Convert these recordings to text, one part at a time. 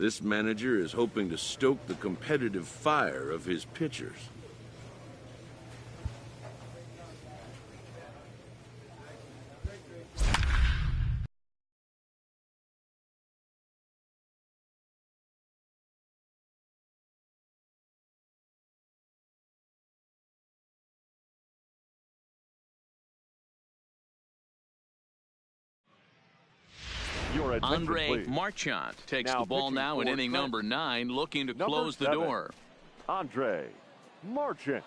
This manager is hoping to stoke the competitive fire of his pitchers. Andre Marchant takes the ball now in inning number 9, looking to close the door. Andre Marchant.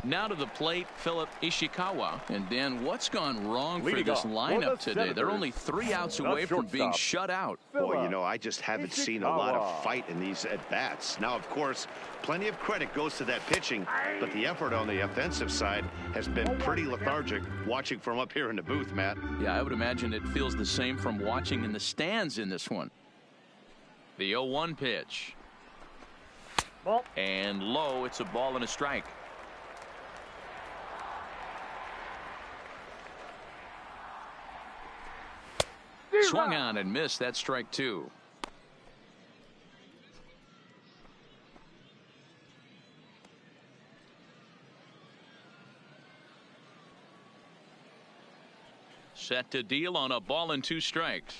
Now to the plate, Philip Ishikawa. And Dan, what's gone wrong for this lineup today? They're only 3 outs away from being shut out. Boy, you know, I just haven't seen a lot of fight in these at-bats. Now, of course, plenty of credit goes to that pitching, but the effort on the offensive side has been pretty lethargic watching from up here in the booth, Matt. Yeah, I would imagine it feels the same from watching in the stands in this one. The 0-1 pitch. And low, it's a ball and a strike. Swung on and missed. That strike 2. Set to deal on a ball and 2 strikes.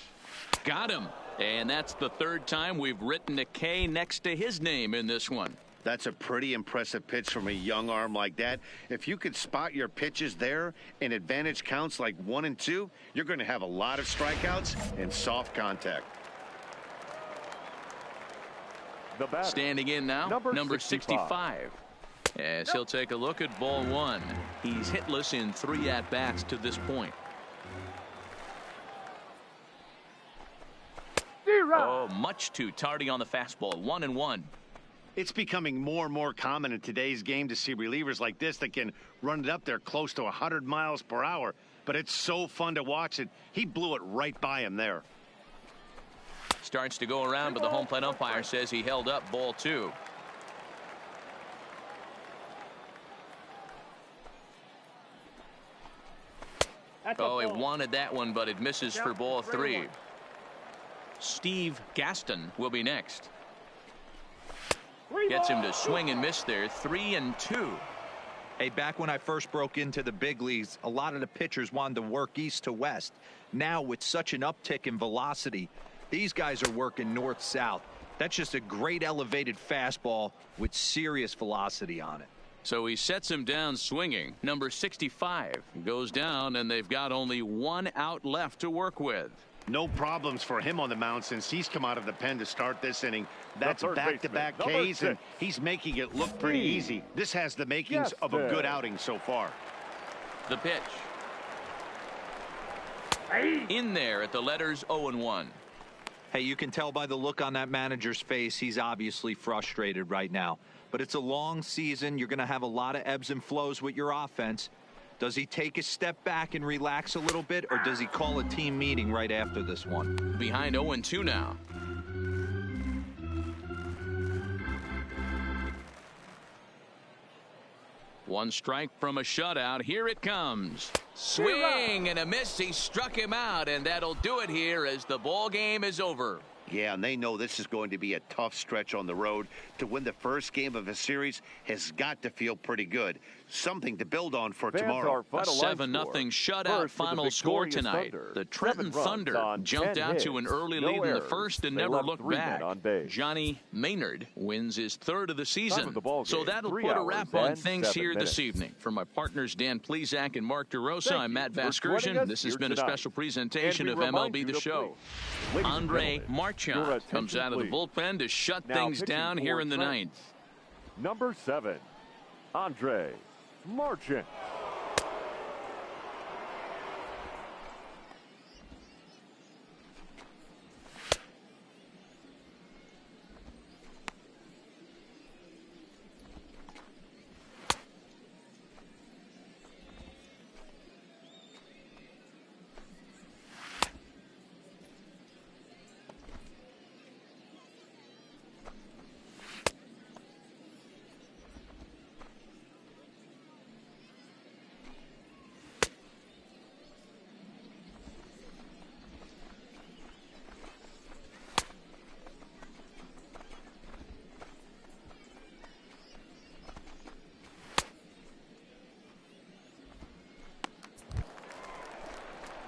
Got him. And that's the 3rd time we've written a K next to his name in this one. That's a pretty impressive pitch from a young arm like that. If you could spot your pitches there in advantage counts like 1 and 2, you're going to have a lot of strikeouts and soft contact. Standing in now, number 65. As he'll take a look at ball 1. He's hitless in 3 at-bats to this point. Oh, much too tardy on the fastball. 1-1. It's becoming more and more common in today's game to see relievers like this that can run it up there close to 100 miles per hour. But it's so fun to watch it. He blew it right by him there. Starts to go around, but the home plate umpire says he held up ball 2. Oh, he wanted that one, but it misses for ball 3. Steve Gaston will be next. Gets him to swing and miss there. 3-2. Hey, back when I first broke into the big leagues, a lot of the pitchers wanted to work east to west. Now, with such an uptick in velocity, these guys are working north-south. That's just a great elevated fastball with serious velocity on it. So he sets him down swinging. Number 65 goes down, and they've got only 1 out left to work with. No problems for him on the mound since he's come out of the pen to start this inning. That's back-to-back Ks, and he's making it look pretty easy. This has the makings of a good outing so far. The pitch. In there at the letters 0-1. Hey, you can tell by the look on that manager's face, he's obviously frustrated right now. But it's a long season. You're going to have a lot of ebbs and flows with your offense. Does he take a step back and relax a little bit, or does he call a team meeting right after this one? Behind 0-2 now. One strike from a shutout. Here it comes. Swing and a miss. He struck him out, and that'll do it here as the ball game is over. Yeah, and they know this is going to be a tough stretch on the road. To win the first game of a series has got to feel pretty good. Something to build on for tomorrow. A 7-0 shutout final score tonight. The Trenton Thunder jumped out to an early lead in the first and never looked back. Johnny Maynard wins his 3rd of the season. So that'll put a wrap on things here this evening. For my partners Dan Plesac and Mark DeRosa, I'm Matt Vasgersian. This has been a special presentation of MLB The Show. Andre Marchand comes out of the bullpen to shut things down here in the 9th. Number 7, Andre Marchand.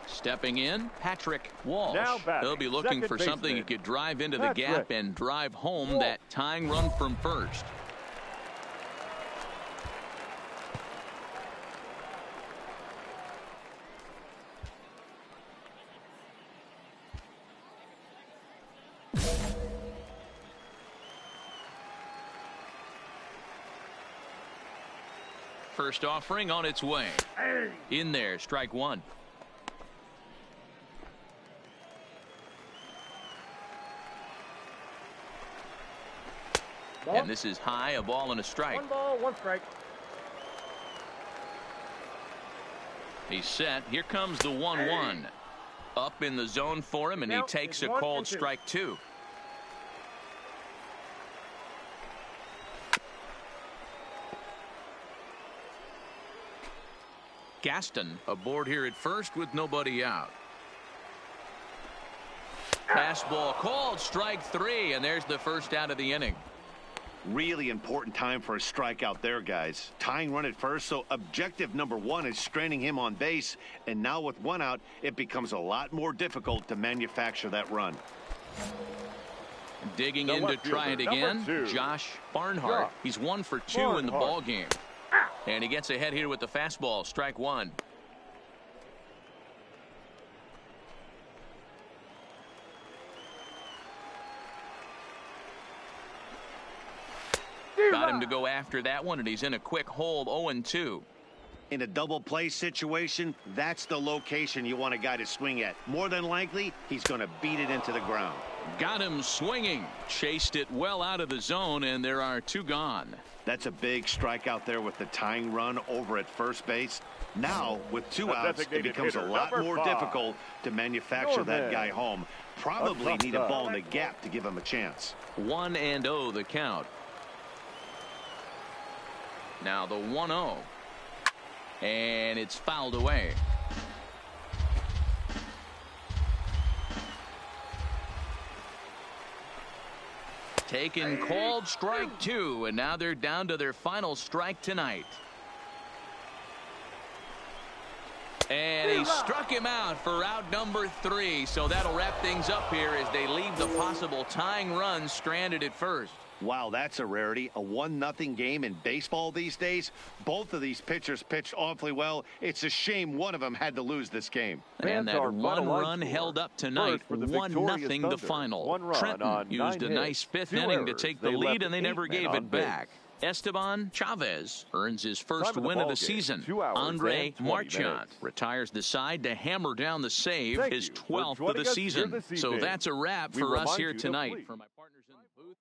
Stepping in, Patrick Walsh. He'll be looking for something he could drive into the gap and drive home that tying run from first. First offering on its way. In there, strike 1. And this is high, a ball and a strike. 1 ball, 1 strike. He's set. Here comes the 1-1. Up in the zone for him, and he takes a called strike 2. Gaston aboard here at first with nobody out. Fastball called, strike 3, and there's the first out of the inning. Really important time for a strikeout there, guys. Tying run at first, so objective number 1 is straining him on base. And now with 1 out, it becomes a lot more difficult to manufacture that run. Digging in to try it again, Josh Barnhart. He's 1 for 2 in the ball game. And he gets ahead here with the fastball, strike 1. Got him to go after that one, and he's in a quick hole, 0-2. In a double play situation, that's the location you want a guy to swing at. More than likely, he's going to beat it into the ground. Got him swinging. Chased it well out of the zone, and there are 2 gone. That's a big strikeout there with the tying run over at first base. Now, with 2 outs, it becomes a lot more difficult to manufacture that guy home. Probably need a ball in the gap to give him a chance. 1-0 the count. Now the 1-0. And it's fouled away. Taken, called strike 2, and now they're down to their final strike tonight. And he struck him out for out number 3, so that'll wrap things up here as they leave the possible tying run stranded at first. Wow, that's a rarity. A 1-0 game in baseball these days. Both of these pitchers pitched awfully well. It's a shame one of them had to lose this game. And that 1 run held up tonight. 1-0 the final. Trenton used a nice 5th inning to take the lead, and they never gave it back. Esteban Chavez earns his first win of the season. Andre Marchand retires the side to hammer down the save, his 12th of the season. So that's a wrap for us here tonight. For my partners in the booth.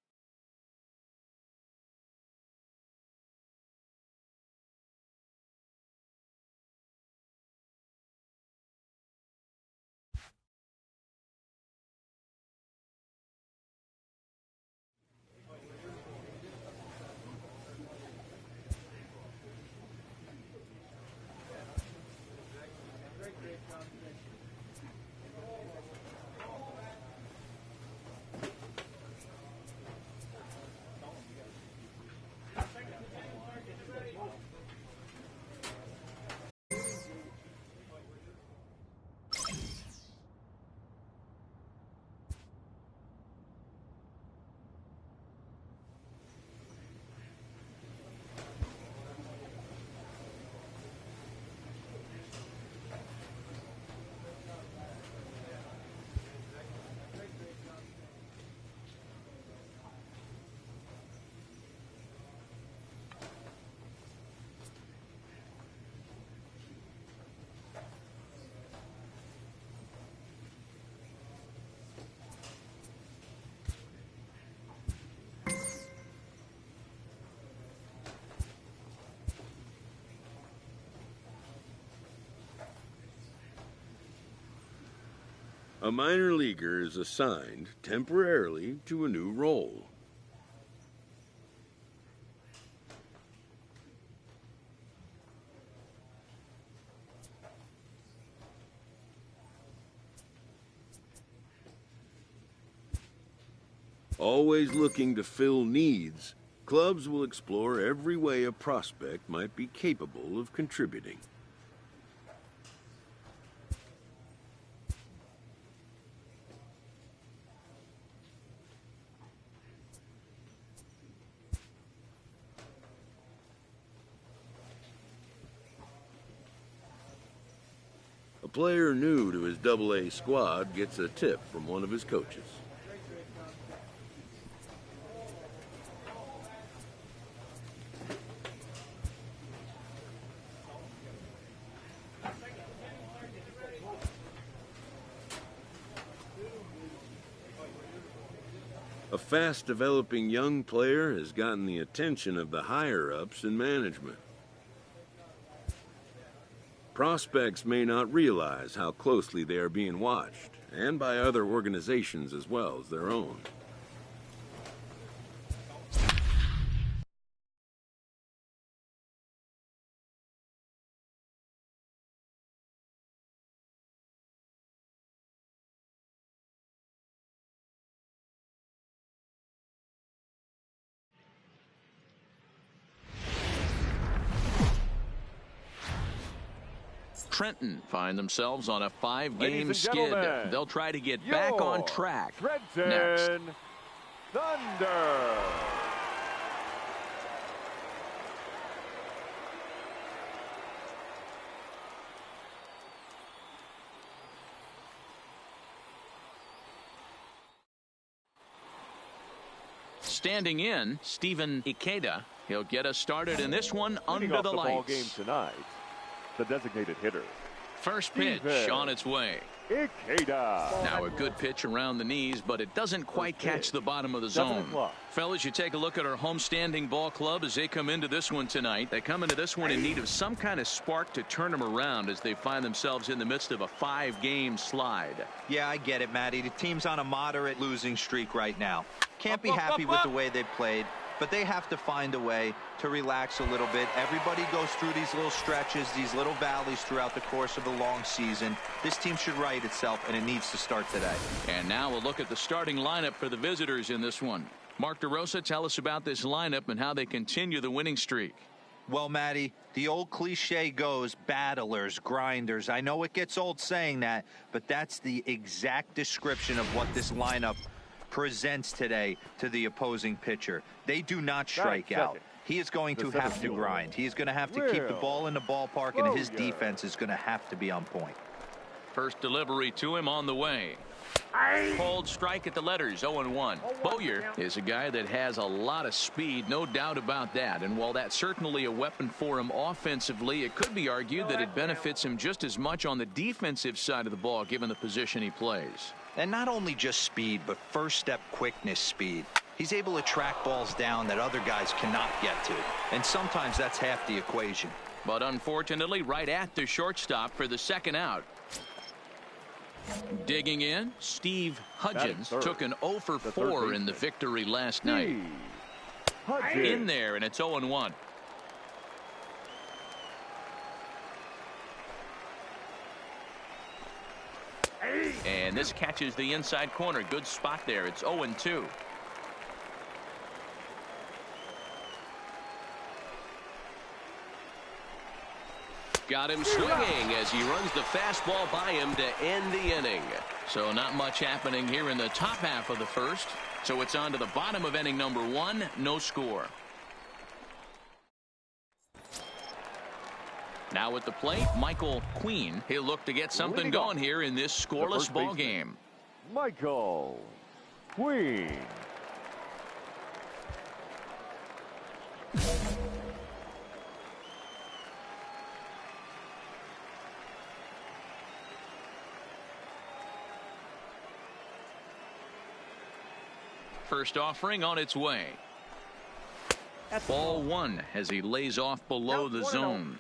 A minor leaguer is assigned temporarily to a new role. Always looking to fill needs, clubs will explore every way a prospect might be capable of contributing. A player new to his Double-A squad gets a tip from one of his coaches. A fast-developing young player has gotten the attention of the higher-ups in management. Prospects may not realize how closely they are being watched, and by other organizations as well as their own. Trenton find themselves on a 5-game skid. They'll try to get back on track next. Thunder. Standing in, Stephen Ikeda. He'll get us started in this one under the lights. Ball game tonight, the designated hitter. First pitch on its way. Ikeda. Now a good pitch around the knees, but it doesn't quite catch the bottom of the zone. Fellas, you take a look at our homestanding ball club as they come into this one tonight. They come into this one in need of some kind of spark to turn them around as they find themselves in the midst of a 5-game slide. Yeah, I get it, Matty. The team's on a moderate losing streak right now. Can't be happy with the way they played, but they have to find a way to relax a little bit. Everybody goes through these little stretches, these little valleys throughout the course of a long season. This team should right itself, and it needs to start today. And now we'll look at the starting lineup for the visitors in this one. Mark DeRosa, tell us about this lineup and how they continue the winning streak. Well, Matty, the old cliche goes, battlers, grinders. I know it gets old saying that, but that's the exact description of what this lineup presents today to the opposing pitcher. They do not strike out. He is going to have to grind. He is going to have to keep the ball in the ballpark, and his defense is going to have to be on point. First delivery to him on the way. Cold strike at the letters, 0-1. Bowyer is a guy that has a lot of speed, no doubt about that. And while that's certainly a weapon for him offensively, it could be argued that it benefits him just as much on the defensive side of the ball, given the position he plays. And not only just speed, but first step quickness speed. He's able to track balls down that other guys cannot get to. And sometimes that's half the equation. But unfortunately, right at the shortstop for the second out. Digging in, Steve Hudgens took an 0 for 4 in the victory last night. In there, and it's 0-1. And this catches the inside corner. Good spot there. It's 0-2. Got him swinging as he runs the fastball by him to end the inning. So not much happening here in the top half of the first. So it's on to the bottom of inning number 1. No score. Now at the plate, Michael Queen. He'll look to get something going here in this scoreless ball game. Michael Queen. First offering on its way. Ball 1 as he lays off below the zone.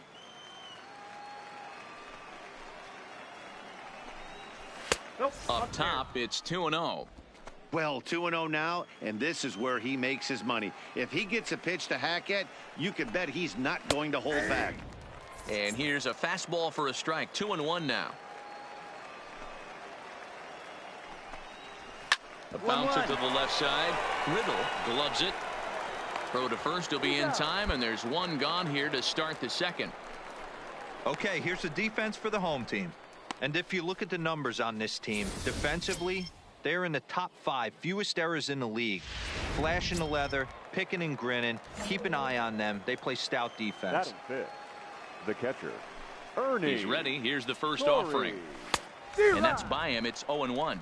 Up top, it's 2-0. Well, 2-0 now, and this is where he makes his money. If he gets a pitch to hack at, you can bet he's not going to hold back. And here's a fastball for a strike. 2-1 now. A bouncer to the left side. Riddle gloves it. Throw to first will be in time, and there's one gone here to start the second. Okay, here's the defense for the home team. And if you look at the numbers on this team, defensively, they're in the top 5 fewest errors in the league. Flashing the leather, picking and grinning. Keep an eye on them. They play stout defense. The catcher, Ernie. He's ready. Here's the first offering. And that's by him. It's 0-1.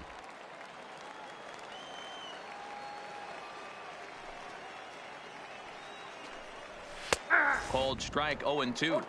Called strike. 0-2.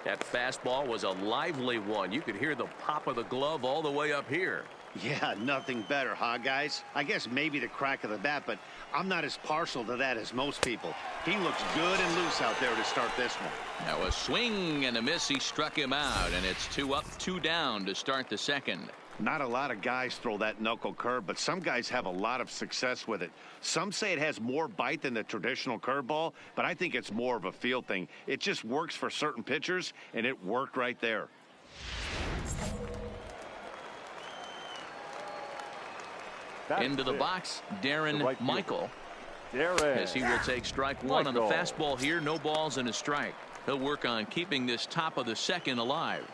That fastball was a lively one. You could hear the pop of the glove all the way up here. Yeah, nothing better, huh, guys? I guess maybe the crack of the bat, but I'm not as partial to that as most people. He looks good and loose out there to start this one. Now a swing and a miss. He struck him out, and it's 2 up, 2 down to start the second. Not a lot of guys throw that knuckle curve, but some guys have a lot of success with it. Some say it has more bite than the traditional curveball, but I think it's more of a feel thing. It just works for certain pitchers, and it worked right there. Into the box, Darren Michael. As he will take strike one on the fastball here. No balls and a strike. He'll work on keeping this top of the second alive.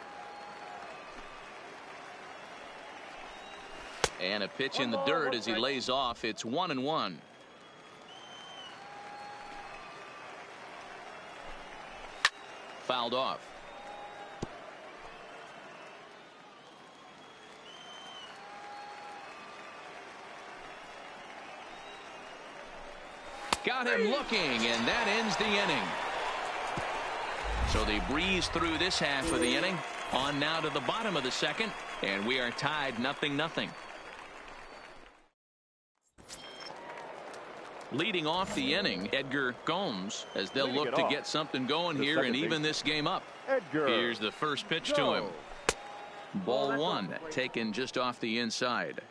And a pitch in the dirt as he lays off. It's 1-1. Fouled off. Got him looking, and that ends the inning. So they breeze through this half of the inning. On now to the bottom of the second, and we are tied 0-0. Leading off the inning, Edgar Gomes, as they'll look to get something going here and even this game up. Here's the first pitch to him. Ball 1, taken just off the inside.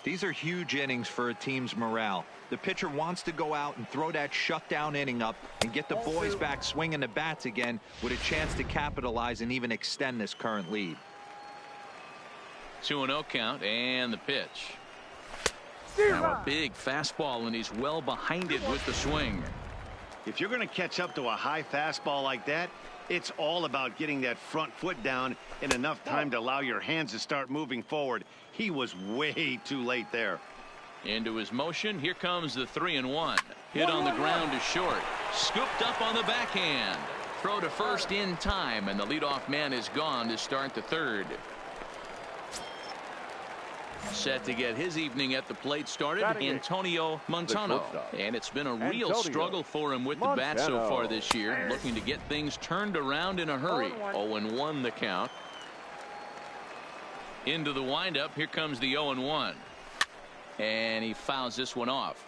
These are huge innings for a team's morale. The pitcher wants to go out and throw that shutdown inning up and get the boys back swinging the bats again with a chance to capitalize and even extend this current lead. 2-0 count, and the pitch. Now a big fastball, and he's well behind it with the swing. If you're going to catch up to a high fastball like that, it's all about getting that front foot down in enough time to allow your hands to start moving forward. He was way too late there. Into his motion. Here comes the 3-1. Hit on the ground to short. Scooped up on the backhand. Throw to first in time, and the leadoff man is gone to start the third. Set to get his evening at the plate started, Antonio Montano. And it's been a real struggle for him with the bat so far this year. Looking to get things turned around in a hurry. 0-1 the count. Into the windup. Here comes the 0-1. And he fouls this one off.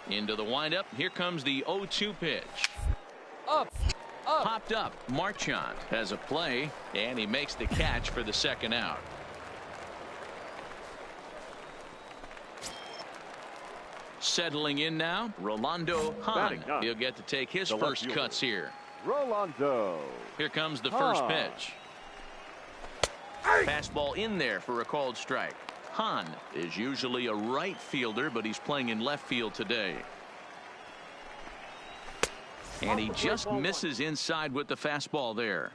Into the windup. Here comes the 0-2 pitch. Up. Popped up. Marchant has a play, and he makes the catch for the second out. Settling in now, Rolando Hahn. He'll get to take his first cuts here. Rolando. Here comes the first pitch. Fastball in there for a called strike. Hahn is usually a right fielder, but he's playing in left field today. And he just misses inside with the fastball there.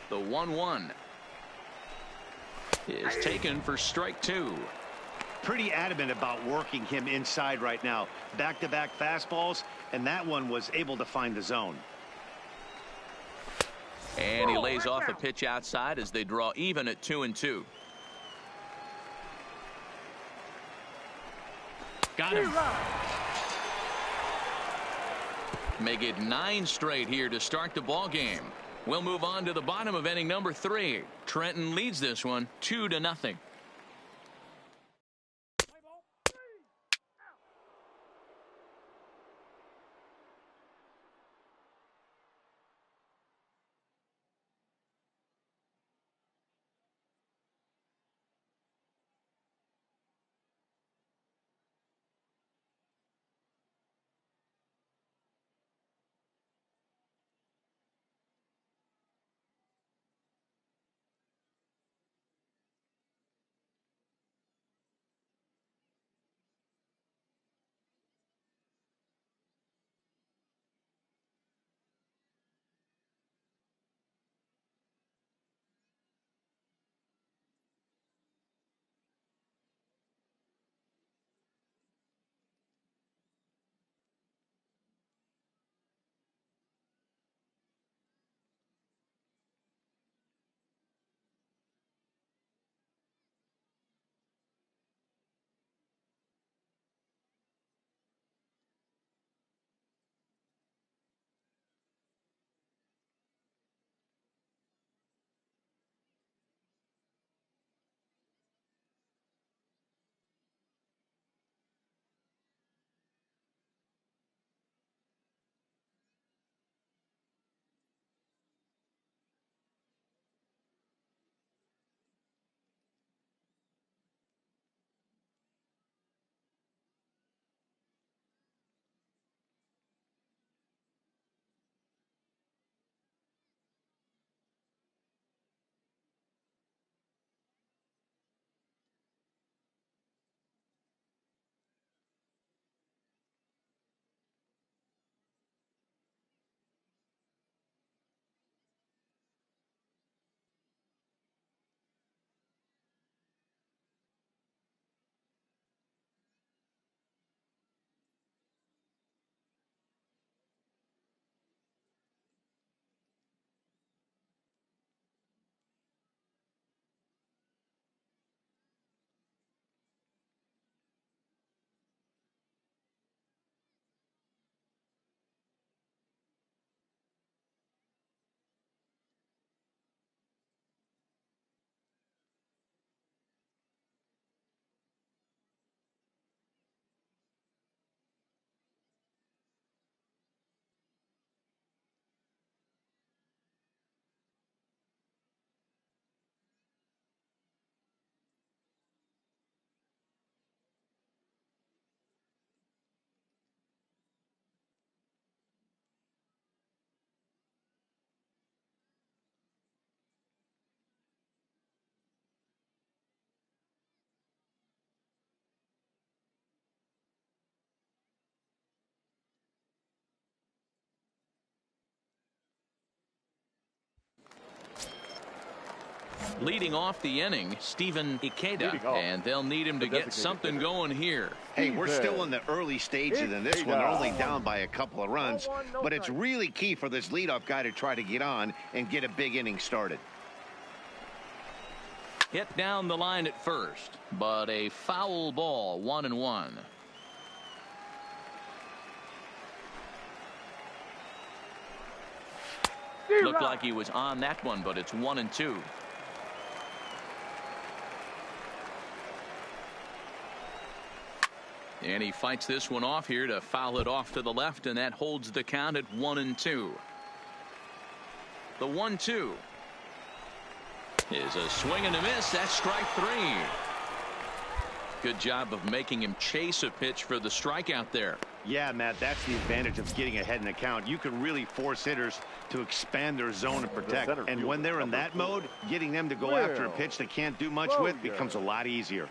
The 1-1 is taken for strike 2. Pretty adamant about working him inside right now. Back-to-back fastballs, and that one was able to find the zone. And he lays off a pitch outside as they draw even at 2-2. Got him. Make it 9 straight here to start the ball game. We'll move on to the bottom of inning number 3. Trenton leads this one 2-0. Leading off the inning, Stephen Ikeda, and they'll need him to get something going here. Hey, we're still in the early stages in this one. They're only down by a couple of runs, but it's really key for this leadoff guy to try to get on and get a big inning started. Hit down the line at first, but a foul ball, 1-1. Looked like he was on that one, but it's 1-2. And he fights this one off here to foul it off to the left, and that holds the count at 1-2. The 1-2 is a swing and a miss. That's strike 3. Good job of making him chase a pitch for the strikeout there. Yeah, Matt, that's the advantage of getting ahead in the count. You can really force hitters to expand their zone and protect. And when they're in that mode, getting them to go after a pitch they can't do much with becomes a lot easier.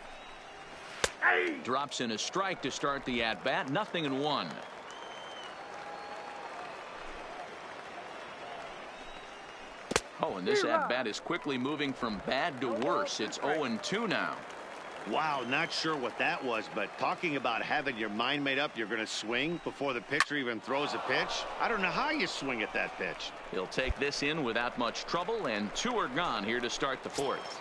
Drops in a strike to start the at-bat. 0-1. Oh, and this at-bat is quickly moving from bad to worse. It's 0-2 now. Wow, not sure what that was, but talking about having your mind made up, you're going to swing before the pitcher even throws a pitch. I don't know how you swing at that pitch. He'll take this in without much trouble, and 2 are gone here to start the 4th.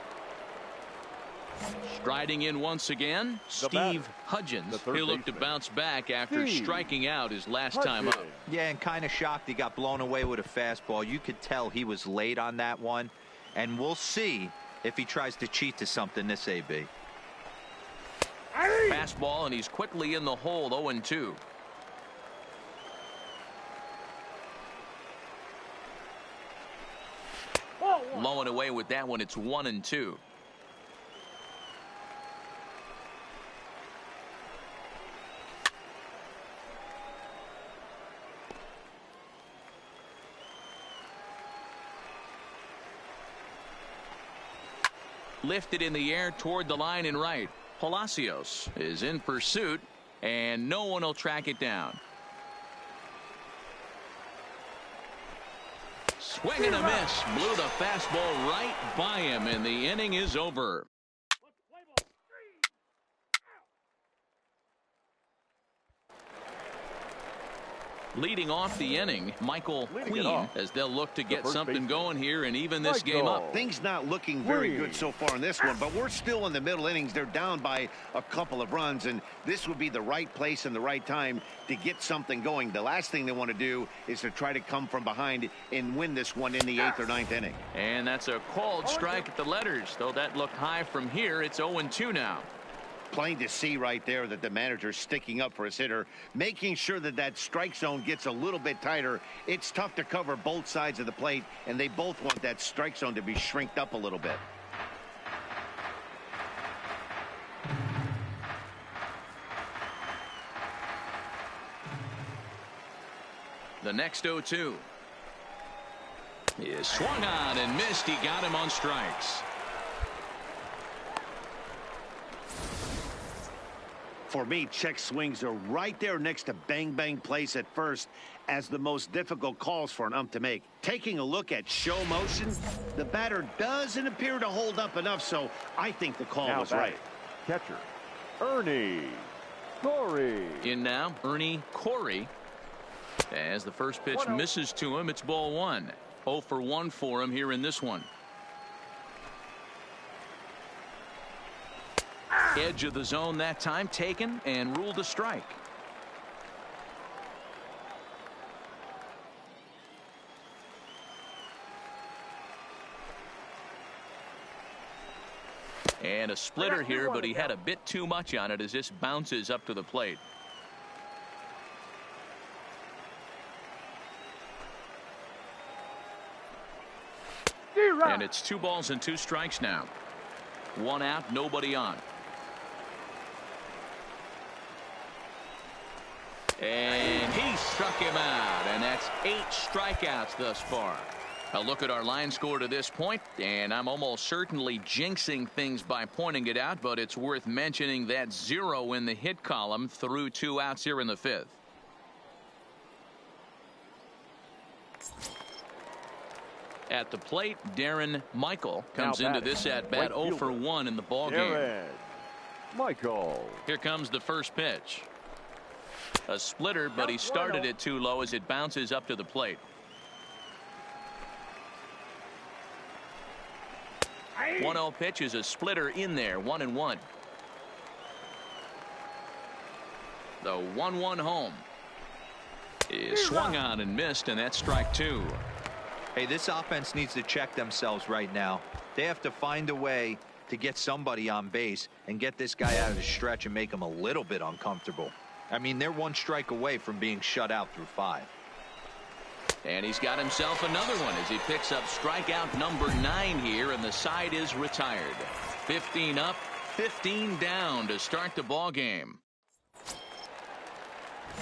Striding in once again, Steve Hudgens. He'll look to bounce back after striking out his last time up. Yeah, and kind of shocked he got blown away with a fastball. You could tell he was late on that one, and we'll see if he tries to cheat to something this AB. Fastball, and he's quickly in the hole, 0-2. Low and away with that one. It's 1-2. Lifted in the air toward the line and right. Palacios is in pursuit, and no one will track it down. Swing and a miss. Blew the fastball right by him, and the inning is over. Leading off the inning, Michael Queen, as they'll look to get something going here and even this game up. Things not looking very good so far in this one, but we're still in the middle innings. They're down by a couple of runs, and this would be the right place and the right time to get something going. The last thing they want to do is to try to come from behind and win this one in the 8th or 9th inning. And that's a called strike at the letters. Though that looked high from here, it's 0-2 now. Plain to see right there that the manager's sticking up for his hitter, making sure that that strike zone gets a little bit tighter. It's tough to cover both sides of the plate, and they both want that strike zone to be shrinked up a little bit. The next 0-2 is swung on and missed. He got him on strikes. For me, check swings are right there next to bang bang plays at first as the most difficult calls for an ump to make. Taking a look at show motion, the batter doesn't appear to hold up enough, so I think the call was right. Catcher, Ernie Corey. In now, Ernie Corey. As the first pitch misses to him, it's ball 1. 0 for 1 for him here in this one. Edge of the zone that time, taken and ruled a strike. And a splitter here, but he had a bit too much on it as this bounces up to the plate. And it's 2 balls and 2 strikes now. 1 out, nobody on. And he struck him out, and that's 8 strikeouts thus far. A look at our line score to this point, and I'm almost certainly jinxing things by pointing it out, but it's worth mentioning that 0 in the hit column through 2 outs here in the 5th. At the plate, Darren Michael comes into this at bat 0 for 1 in the ball game. Michael. Here comes the first pitch. A splitter, but he started it too low as it bounces up to the plate. 1-0 pitch is a splitter in there, 1-1. The 1-1 home is swung on and missed, and that's strike 2. Hey, this offense needs to check themselves right now. They have to find a way to get somebody on base and get this guy out of the stretch and make him a little bit uncomfortable. I mean, they're 1 strike away from being shut out through 5. And he's got himself another one as he picks up strikeout number 9 here, and the side is retired. 15 up, 15 down to start the ball game.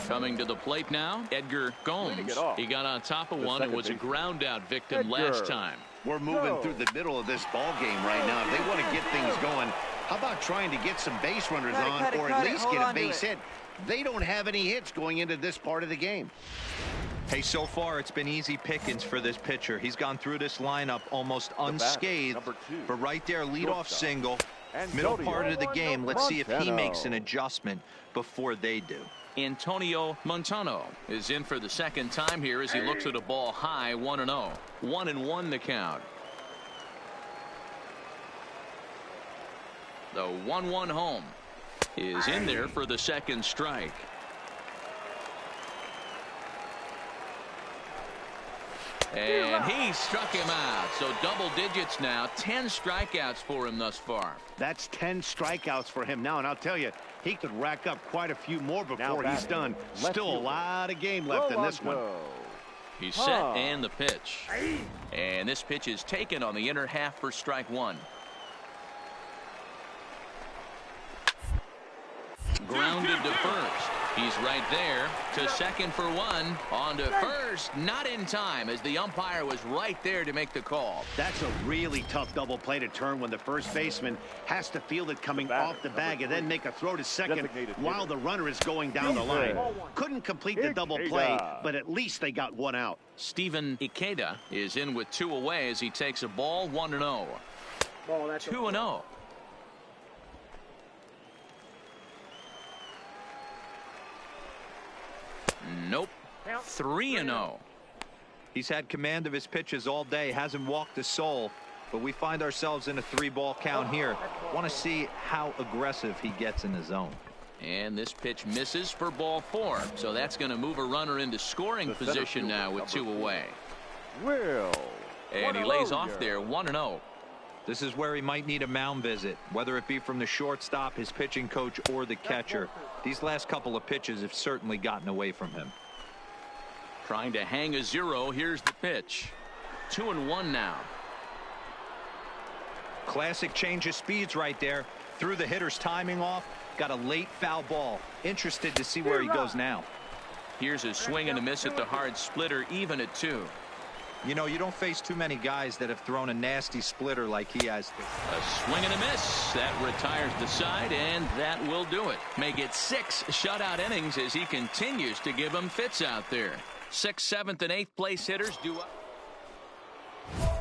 Coming to the plate now, Edgar Gomes. He got on top of one and was a ground out victim last time. We're moving through the middle of this ball game right now. If they want to get things going, how about trying to get some base runners on, or at least get a base hit? They don't have any hits going into this part of the game. Hey, so far it's been easy pickings for this pitcher. He's gone through this lineup almost unscathed. But right there, leadoff single, middle part of the game. Let's see if he makes an adjustment before they do. Antonio Montano is in for the second time here as he looks at a ball high, 1-0. 1-1 the count. The 1-1 home is in there for the second strike. And he struck him out. So double digits now. 10 strikeouts for him thus far. That's 10 strikeouts for him now. And I'll tell you, he could rack up quite a few more before he's done. Still a lot of game left in this one. He's set and the pitch. And this pitch is taken on the inner half for strike one. Grounded to first. He's right there to second for one. On to first. Not in time as the umpire was right there to make the call. That's a really tough double play to turn when the first baseman has to field it coming off the bag and then make a throw to second while the runner is going down the line. Couldn't complete the double play, but at least they got one out. Steven Ikeda is in with 2 away as he takes a ball. 1-0. 2-0. Nope. 3-0. He's had command of his pitches all day, hasn't walked a soul, but we find ourselves in a 3-ball count here. Want to see how aggressive he gets in the zone. And this pitch misses for ball 4. So that's going to move a runner into scoring position now with 2 away. And he lays off there. 1-0. This is where he might need a mound visit, whether it be from the shortstop, his pitching coach, or the catcher. These last couple of pitches have certainly gotten away from him. Trying to hang a 0. Here's the pitch. 2-1 now. Classic change of speeds right there. Threw the hitter's timing off. Got a late foul ball. Interested to see where he goes now. Here's a swing and a miss at the hard splitter, even at 2. You know, you don't face too many guys that have thrown a nasty splitter like he has. A swing and a miss. That retires the side, and that will do it. Make it 6 shutout innings as he continues to give them fits out there. 6th, 7th, and 8th place hitters do up.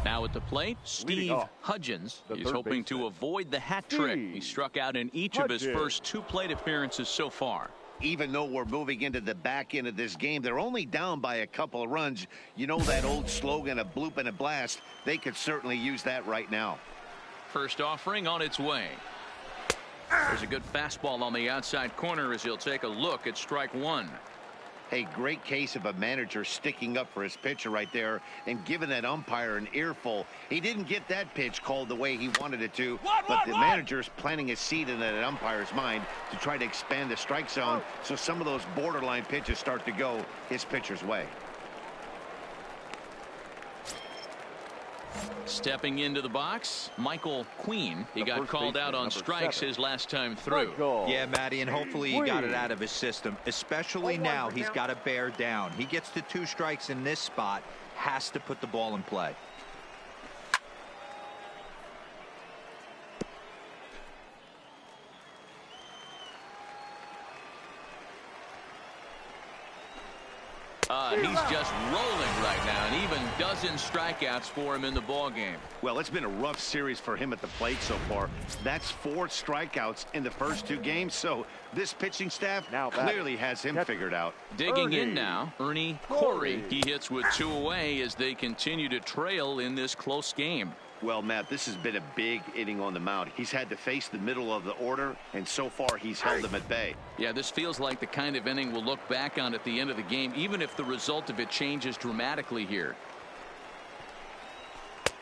Now at the plate, Steve Hudgens is hoping to avoid the hat trick. He struck out in each of his first 2 plate appearances so far. Even though we're moving into the back end of this game, they're only down by a couple of runs. You know that old slogan, a bloop and a blast. They could certainly use that right now. First offering on its way. There's a good fastball on the outside corner as he'll take a look at strike 1. A great case of a manager sticking up for his pitcher right there and giving that umpire an earful. He didn't get that pitch called the way he wanted it to, but the manager's planting a seed in that umpire's mind to try to expand the strike zone so some of those borderline pitches start to go his pitcher's way. Stepping into the box, Michael Queen. He got called out on strikes his last time through. Yeah, Matty, and hopefully he got it out of his system, especially now he's got to bear down. He gets to 2 strikes in this spot, has to put the ball in play. He's just rolling right now, and even dozen strikeouts for him in the ball game. Well, it's been a rough series for him at the plate so far. That's 4 strikeouts in the first 2 games, so this pitching staff clearly has him figured out. Digging in now, Ernie Corey. He hits with 2 away as they continue to trail in this close game. Well, Matt, this has been a big inning on the mound. He's had to face the middle of the order, and so far he's held them at bay. Yeah, this feels like the kind of inning we'll look back on at the end of the game, even if the result of it changes dramatically here.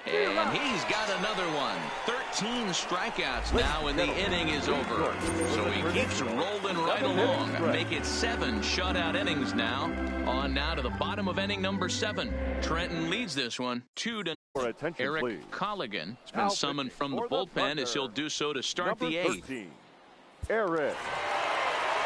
And he's got another one. 13 strikeouts now, and the inning is over. So he keeps rolling right along. Make it 7 shutout innings now. On now to the bottom of inning number 7. Trenton leads this one 2-0. Eric Colligan has been summoned from the bullpen as he'll do so to start the 8th. Eric.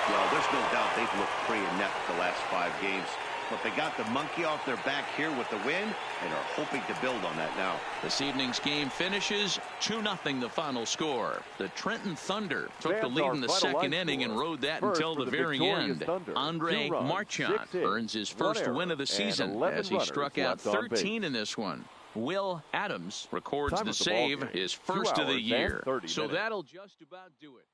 Well, there's no doubt they've looked pretty inept the last 5 games. But they got the monkey off their back here with the win and are hoping to build on that now. This evening's game finishes 2-0 the final score. The Trenton Thunder took the lead in the 2nd inning and rode that until the very end. Andre Marchand earns his first win of the season as he struck out 13 in this one. Will Adams records the save, his first of the year. So that'll just about do it.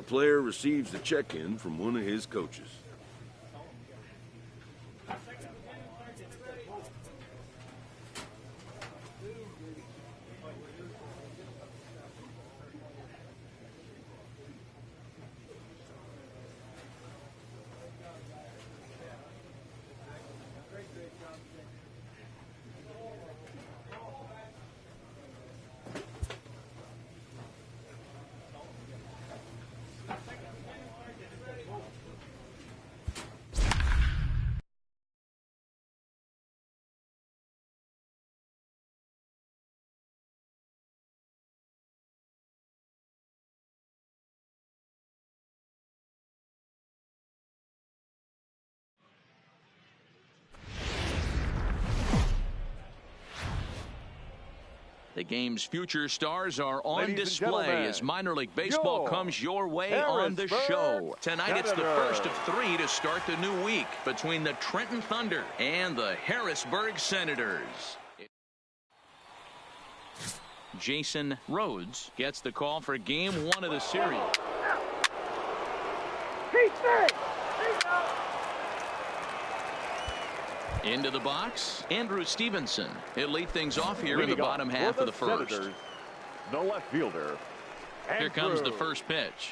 player receives the check-in from one of his coaches. The game's future stars are on display as minor league baseball comes your way on the show. Tonight it's the first of 3 to start the new week between the Trenton Thunder and the Harrisburg Senators. Jason Rhodes gets the call for game 1 of the series. Into the box, Andrew Stevenson. He'll lead things off here in the bottom half of the first. The left fielder. Here comes the first pitch.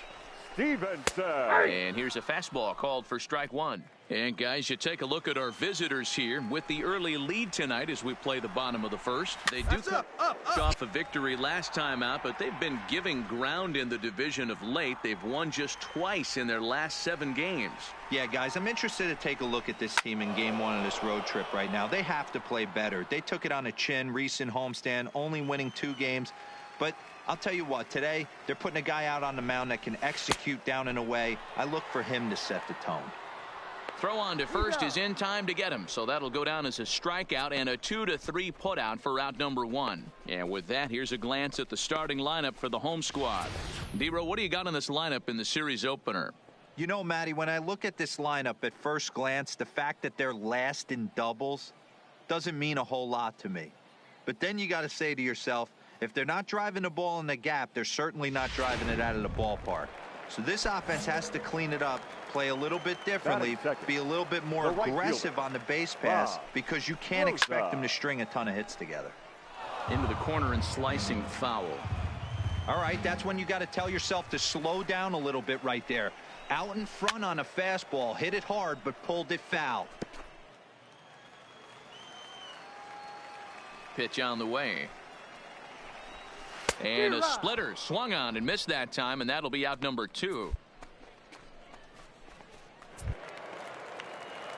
Stevenson. And here's a fastball called for strike 1. And guys, you take a look at our visitors here with the early lead tonight as we play the bottom of the first. They do cut off a victory last time out, but they've been giving ground in the division of late. They've won just twice in their last 7 games. Yeah, guys, I'm interested to take a look at this team in game 1 of this road trip right now. They have to play better. They took it on the chin, recent homestand, only winning 2 games. But I'll tell you what, today they're putting a guy out on the mound that can execute down and away. I look for him to set the tone. Throw on to first is in time to get him, so that'll go down as a strikeout and a 2-3 putout for out number 1. And with that, here's a glance at the starting lineup for the home squad. D-Row, what do you got on this lineup in the series opener? You know, Matty, when I look at this lineup at first glance, the fact that they're last in doubles doesn't mean a whole lot to me. But then you got to say to yourself, if they're not driving the ball in the gap, they're certainly not driving it out of the ballpark. So this offense has to clean it up, play a little bit differently, be a little bit more aggressive on the base pass, because you can't expect them to string a ton of hits together. Into the corner and slicing foul. All right, that's when you got to tell yourself to slow down a little bit right there. Out in front on a fastball, hit it hard, but pulled it foul. Pitch on the way. And a splitter swung on and missed that time, and that'll be out number 2.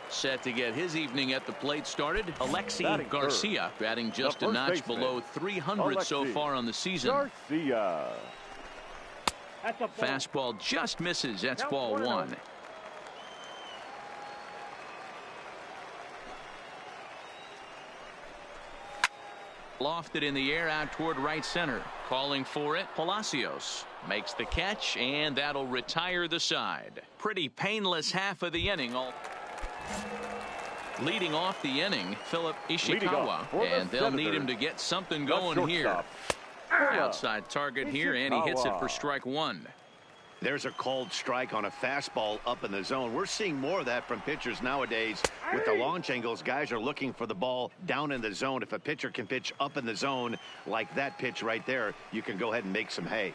Set to get his evening at the plate started, Alexi Garcia, batting just a notch below 300 so far on the season. Garcia. Fastball just misses. That's ball 1. Lofted in the air out toward right center. Calling for it, Palacios makes the catch, and that'll retire the side. Pretty painless half of the inning. Leading off the inning, Philip Ishikawa, and they'll need him to get something going here. Outside target here, and he hits it for strike 1. There's a called strike on a fastball up in the zone. We're seeing more of that from pitchers nowadays. With the launch angles, guys are looking for the ball down in the zone. If a pitcher can pitch up in the zone like that pitch right there, you can go ahead and make some hay.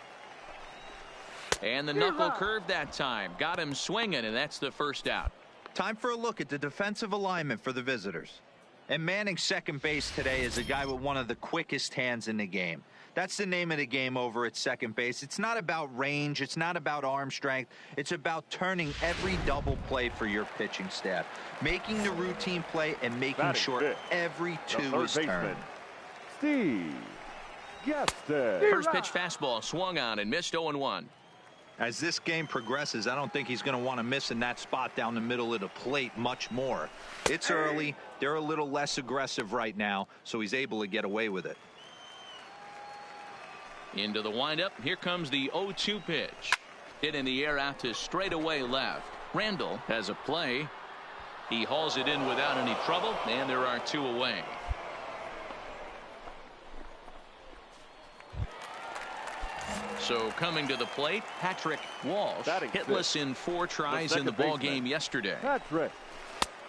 And the knuckle curve that time. Got him swinging, and that's the first out. Time for a look at the defensive alignment for the visitors. And manning second base today is a guy with one of the quickest hands in the game. That's the name of the game over at second base. It's not about range. It's not about arm strength. It's about turning every double play for your pitching staff, making the routine play and making sure every 2 is turned. Steve Gaston. First pitch fastball swung on and missed 0-1. As this game progresses, I don't think he's going to want to miss in that spot down the middle of the plate much more. It's early. They're a little less aggressive right now, so he's able to get away with it. Into the windup. Here comes the 0-2 pitch. Hit in the air out to straightaway left. Randall has a play. He hauls it in without any trouble, and there are 2 away. So coming to the plate, Patrick Walsh, hitless in 4 tries in the ball game yesterday. Patrick.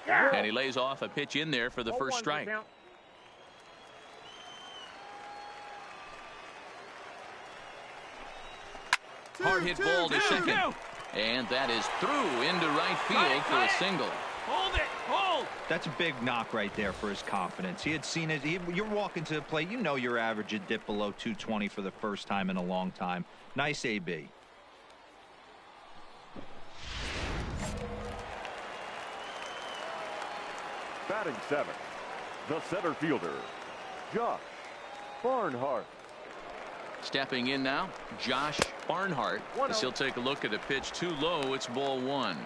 And he lays off a pitch in there for the first strike. Hard hit ball to second. And that is through into right field for a single. Hold it, hold. That's a big knock right there for his confidence. He had seen it. You're walking to the plate. You know your average had dipped below 220 for the first time in a long time. Nice AB. Batting 7th, the center fielder, Josh Barnhart. Stepping in now, Josh Barnhart. As he'll take a look at a pitch too low. It's ball 1.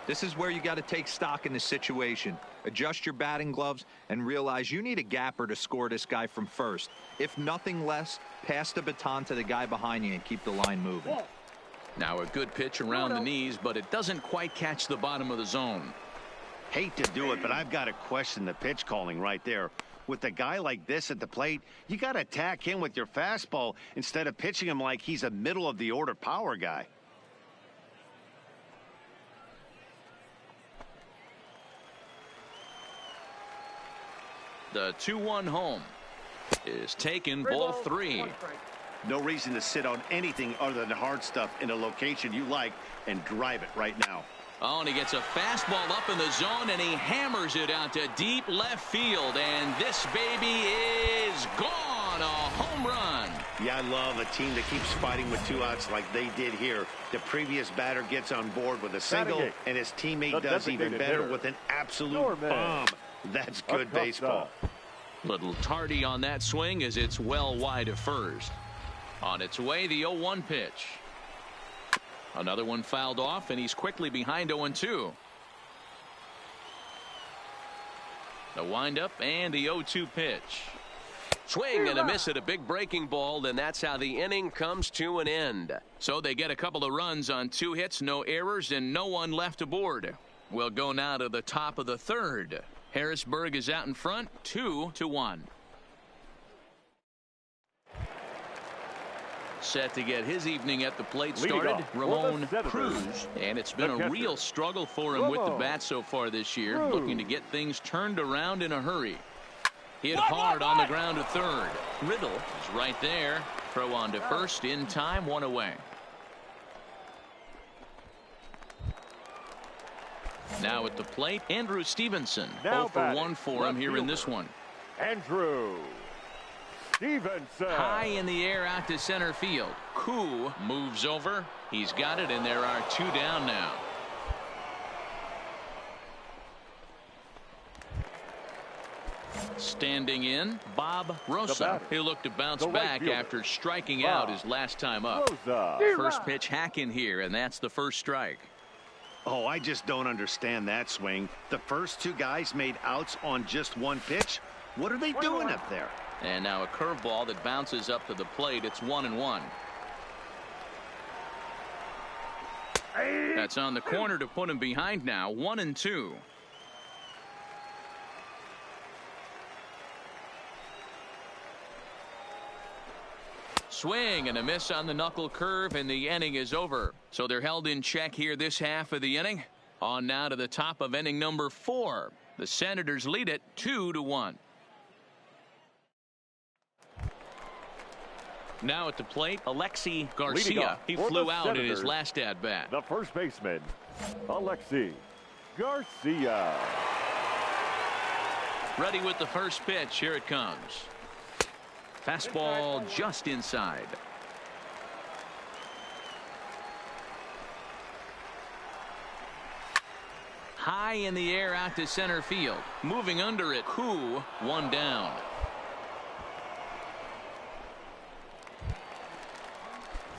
This is where you got to take stock in the situation. Adjust your batting gloves and realize you need a gapper to score this guy from first. If nothing less, pass the baton to the guy behind you and keep the line moving. Now a good pitch around the knees, but it doesn't quite catch the bottom of the zone. Hate to do it, but I've got to question the pitch calling right there. With a guy like this at the plate, you got to attack him with your fastball instead of pitching him like he's a middle of the order power guy. The 2-1 home is taken, ball 3. No reason to sit on anything other than hard stuff in a location you like and drive it right now. Oh, and he gets a fastball up in the zone, and he hammers it out to deep left field. And this baby is gone. A home run. Yeah, I love a team that keeps fighting with 2 outs like they did here. The previous batter gets on board with a single, and his teammate does even better with an absolute bomb. That's good baseball. Little tardy on that swing as it's well wide of first. On its way, the 0-1 pitch. Another one fouled off, and he's quickly behind 0-2. The windup and the 0-2 pitch. Swing and a miss at a big breaking ball, and that's how the inning comes to an end. So they get a couple of runs on 2 hits, no errors, and no one left aboard. We'll go now to the top of the 3rd. Harrisburg is out in front, 2-1. Set to get his evening at the plate started, Ramon Cruz. And it's been a real struggle for him with the bat so far this year, looking to get things turned around in a hurry. Hit hard on the ground to 3rd. Riddle is right there. Throw on to first in time, 1 away. Now at the plate, Andrew Stevenson. 0 for 1 for him here in this one. Andrew Stevenson. High in the air out to center field. Koo moves over. He's got it, and there are 2 down now. Standing in, Bob Rosa. He'll look to bounce back after striking out his last time up. First pitch hack in here, and that's the first strike. Oh, I just don't understand that swing. The first 2 guys made outs on just 1 pitch. What are they doing up there? And now a curveball that bounces up to the plate. It's 1-1. That's on the corner to put him behind now. 1-2. Swing and a miss on the knuckle curve, and the inning is over. So they're held in check here this half of the inning. On now to the top of inning number 4. The Senators lead it 2-1. Now at the plate, Alexi Garcia. He flew out in his last at-bat. The first baseman, Alexi Garcia. Ready with the first pitch. Here it comes. Fastball just inside. High in the air out to center field. Moving under it. Koo, 1 down.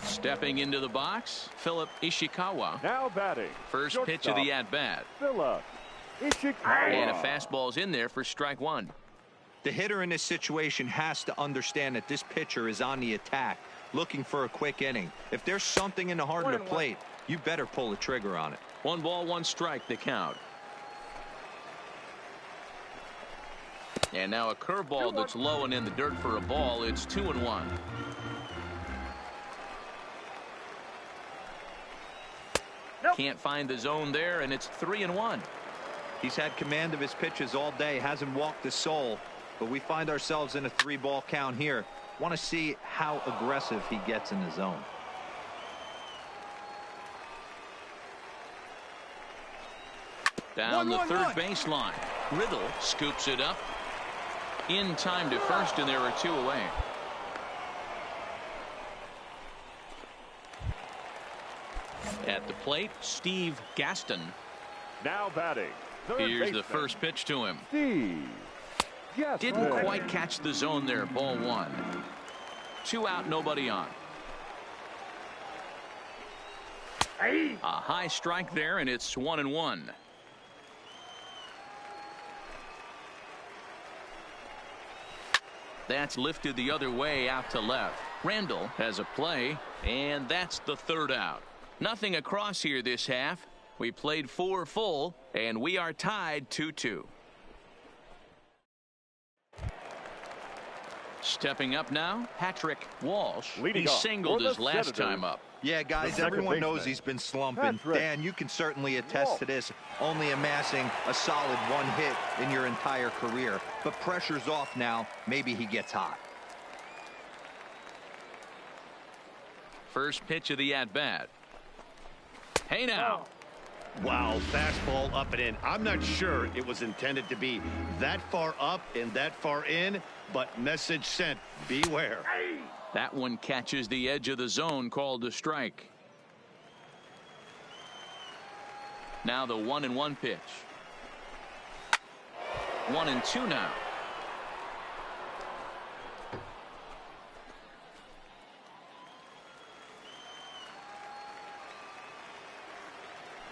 Stepping into the box, Philip Ishikawa. Now batting. First pitch of the at-bat. Philip Ishikawa. And a fastball's in there for strike 1. The hitter in this situation has to understand that this pitcher is on the attack, looking for a quick inning. If there's something in the heart of the plate, you better pull the trigger on it. 1 ball, 1 strike, the count. And now a curveball that's low and in the dirt for a ball. It's 2-1. Can't find the zone there, and it's 3-1. He's had command of his pitches all day, hasn't walked a soul, but we find ourselves in a 3-ball count here. Want to see how aggressive he gets in the zone. Down the third baseline. Riddle scoops it up. In time to first, and there are 2 away. At the plate, Steve Gaston. Now batting. Here's the first pitch to him. Steve Gaston. Didn't quite catch the zone there. Ball 1. 2 out, nobody on. A high strike there, and it's 1-1. That's lifted the other way out to left. Randall has a play, and that's the 3rd out. Nothing across here this half. We played 4 full, and we are tied 2-2. Stepping up now, Patrick Walsh. He singled his last time up. Yeah, guys, everyone knows he's been slumping. Dan, you can certainly attest to this, only amassing a solid 1 hit in your entire career. But pressure's off now. Maybe he gets hot. First pitch of the at-bat. Hey now. Wow, fastball up and in. I'm not sure it was intended to be that far up and that far in, but message sent, beware. That one catches the edge of the zone, called a strike. Now the 1-1 pitch. 1-2 now.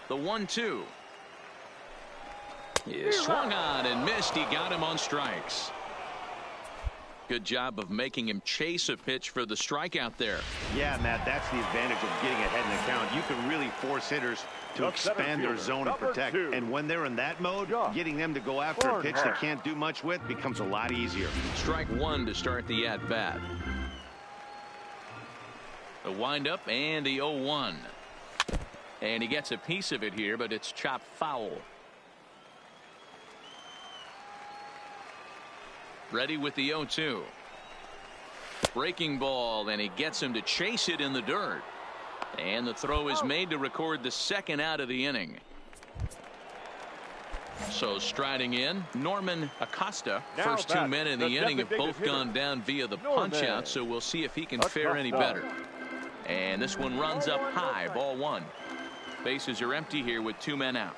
The 1-2 is swung on and missed. He got him on strikes. Good job of making him chase a pitch for the strikeout there. Yeah, Matt, that's the advantage of getting ahead in the count. You can really force hitters to expand their zone and protect. And when they're in that mode, getting them to go after a pitch they can't do much with becomes a lot easier. Strike 1 to start the at-bat. The windup and the 0-1. And he gets a piece of it here, but it's chopped foul. Ready with the 0-2. Breaking ball, and he gets him to chase it in the dirt. And the throw is made to record the 2nd out of the inning. So striding in, Norman Acosta. First 2 men in the inning have both gone down via the punch out, so we'll see if he can fare any better. And this one runs up high, ball 1. Bases are empty here with 2 men out.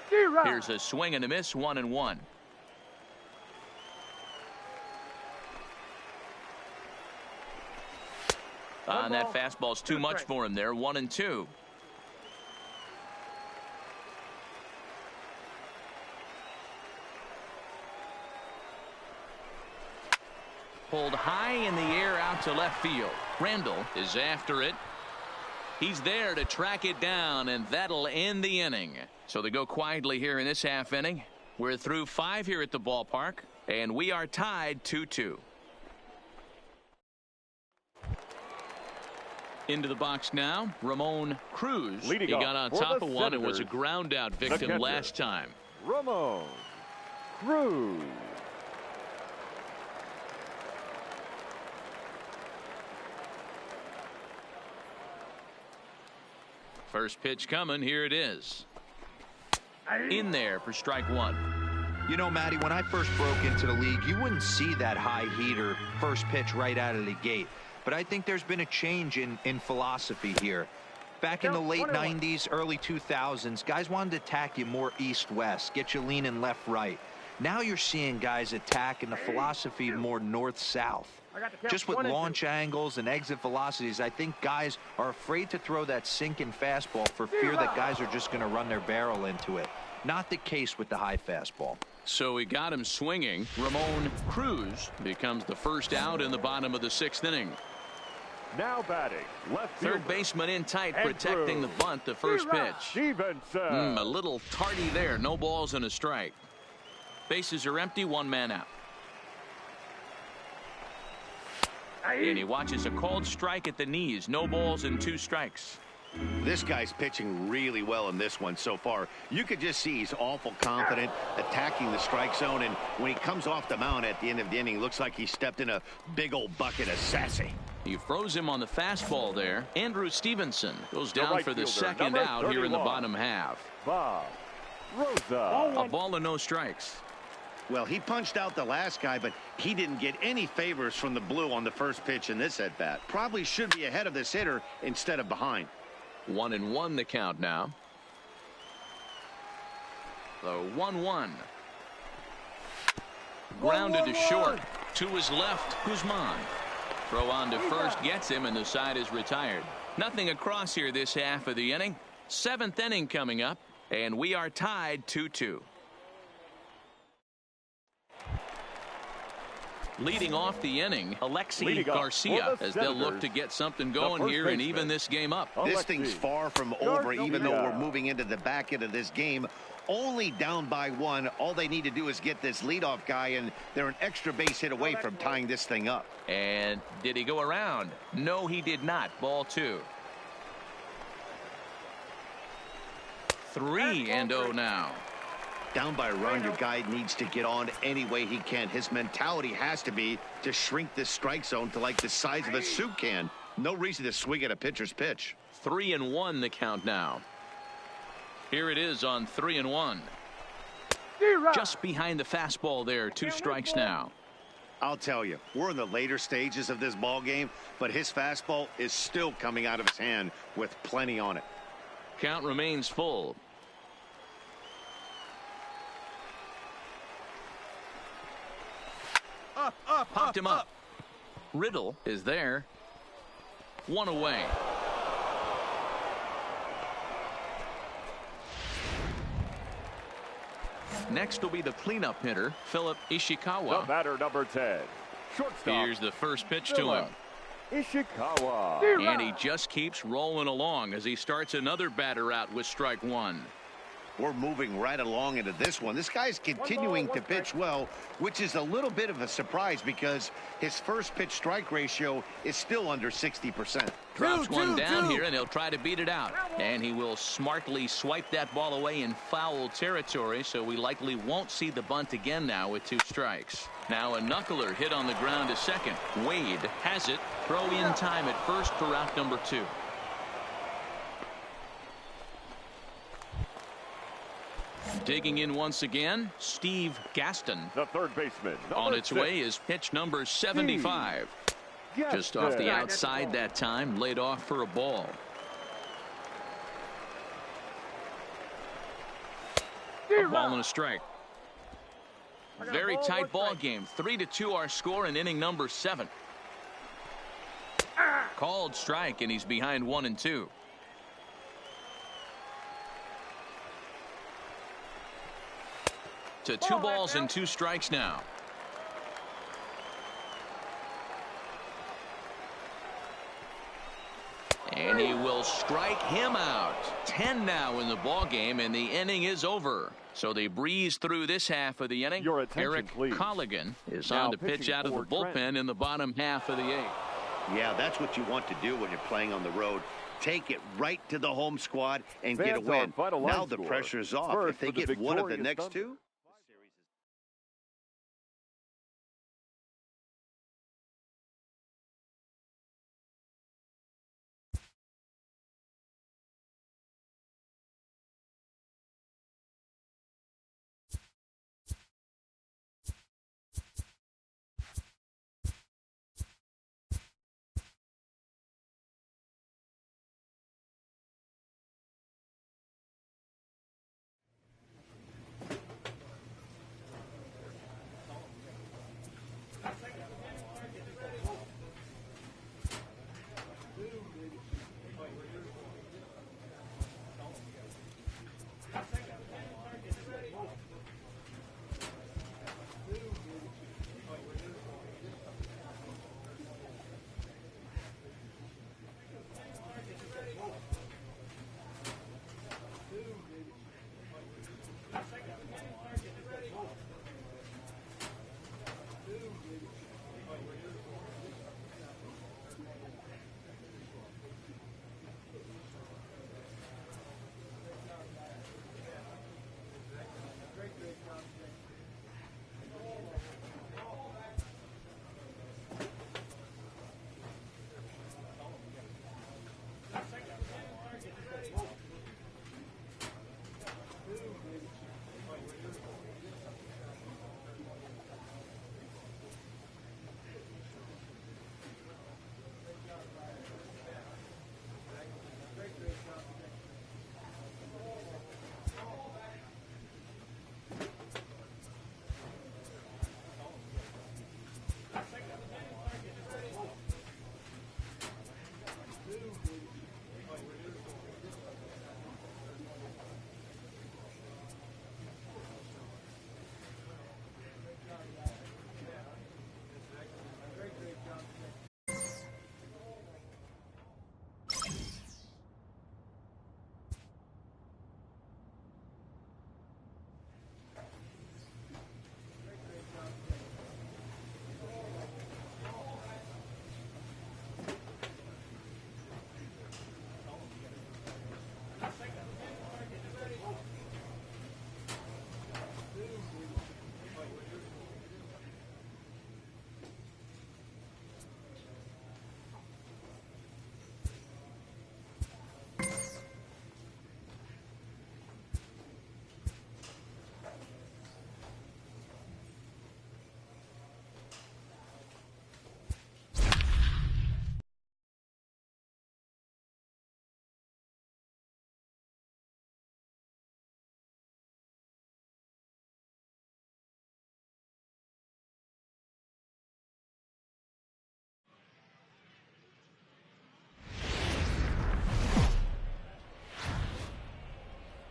Here's a swing and a miss, 1-1. And that fastball's too much for him there, 1-2. Pulled high in the air out to left field. Randall is after it. He's there to track it down, and that'll end the inning. So they go quietly here in this half inning. We're through 5 here at the ballpark, and we are tied 2-2. Into the box now, Ramon Cruz. He got on top of one and was a ground out victim last time. Ramon Cruz. First pitch coming. Here it is. In there for strike 1. You know, Matty, when I first broke into the league, you wouldn't see that high heater first pitch right out of the gate. But I think there's been a change in philosophy here. Back in the late 90s, early 2000s, guys wanted to attack you more east-west, get you leaning left-right. Now you're seeing guys attack in the philosophy more north-south. Just with launch angles and exit velocities, I think guys are afraid to throw that sinking fastball for fear that guys are just going to run their barrel into it. Not the case with the high fastball. So he got him swinging. Ramon Cruz becomes the first out in the bottom of the 6th inning. Now batting, left fielder. Third baseman in tight, protecting the bunt, the first pitch. Stevenson. A little tardy there. No balls and a strike. Bases are empty, 1 man out. And he watches a called strike at the knees. No balls and 2 strikes. This guy's pitching really well in this one so far. You could just see he's awful confident, attacking the strike zone, and when he comes off the mound at the end of the inning, looks like he stepped in a big old bucket of sassy. He froze him on the fastball there. Andrew Stevenson goes down right for the fielder, second number out here in the 31. bottom half. Bob Rosa. A ball and no strikes. Well, he punched out the last guy, but he didn't get any favors from the blue on the first pitch in this at-bat. Probably should be ahead of this hitter instead of behind. 1-1 the count now. The 1-1. Grounded to short. To his left, Guzman. Throw on to first gets him, and the side is retired. Nothing across here this half of the inning. 7th inning coming up, and we are tied 2-2. Leading off the inning, Alexi Garcia, as they'll look to get something going here and even this game up. This thing's far from over, even though we're moving into the back end of this game. Only down by 1. All they need to do is get this leadoff guy, and they're an extra base hit away from tying this thing up. And did he go around? No, he did not. Ball 2. 3-0 now. Down by a run, your guy needs to get on any way he can. His mentality has to be to shrink this strike zone to like the size of a soup can. No reason to swing at a pitcher's pitch. 3-1 the count now. Here it is on 3-1. Just behind the fastball there. 2 strikes now. I'll tell you, we're in the later stages of this ball game, but his fastball is still coming out of his hand with plenty on it. Count remains full. Popped him up. Riddle is there. 1 away. Next will be the cleanup hitter, Philip Ishikawa. The batter, number 10. Shortstop. Here's the first pitch to him. Ishikawa. And he just keeps rolling along as he starts another batter out with strike 1. We're moving right along into this one. This guy's continuing to pitch well, which is a little bit of a surprise because his first pitch strike ratio is still under 60%. Drops one down here, and he'll try to beat it out. And he will smartly swipe that ball away in foul territory, so we likely won't see the bunt again now with 2 strikes. Now a knuckler hit on the ground to second. Wade has it. Throw in time at first for out number 2. Digging in once again, Steve Gaston. The third baseman. On its way is pitch number 75. Just off the outside that time, laid off for a ball. A ball and a strike. Very tight ball game. 3-2 our score in inning number 7. Called strike, and he's behind 1-2. To 2 balls and 2 strikes now. And he will strike him out. 10 now in the ball game, and the inning is over. So they breeze through this half of the inning. Eric Colligan is on to pitch out of the bullpen in the bottom half of the 8th. Yeah, that's what you want to do when you're playing on the road. Take it right to the home squad and get a win. Now the pressure's off. If they get one of the next 2.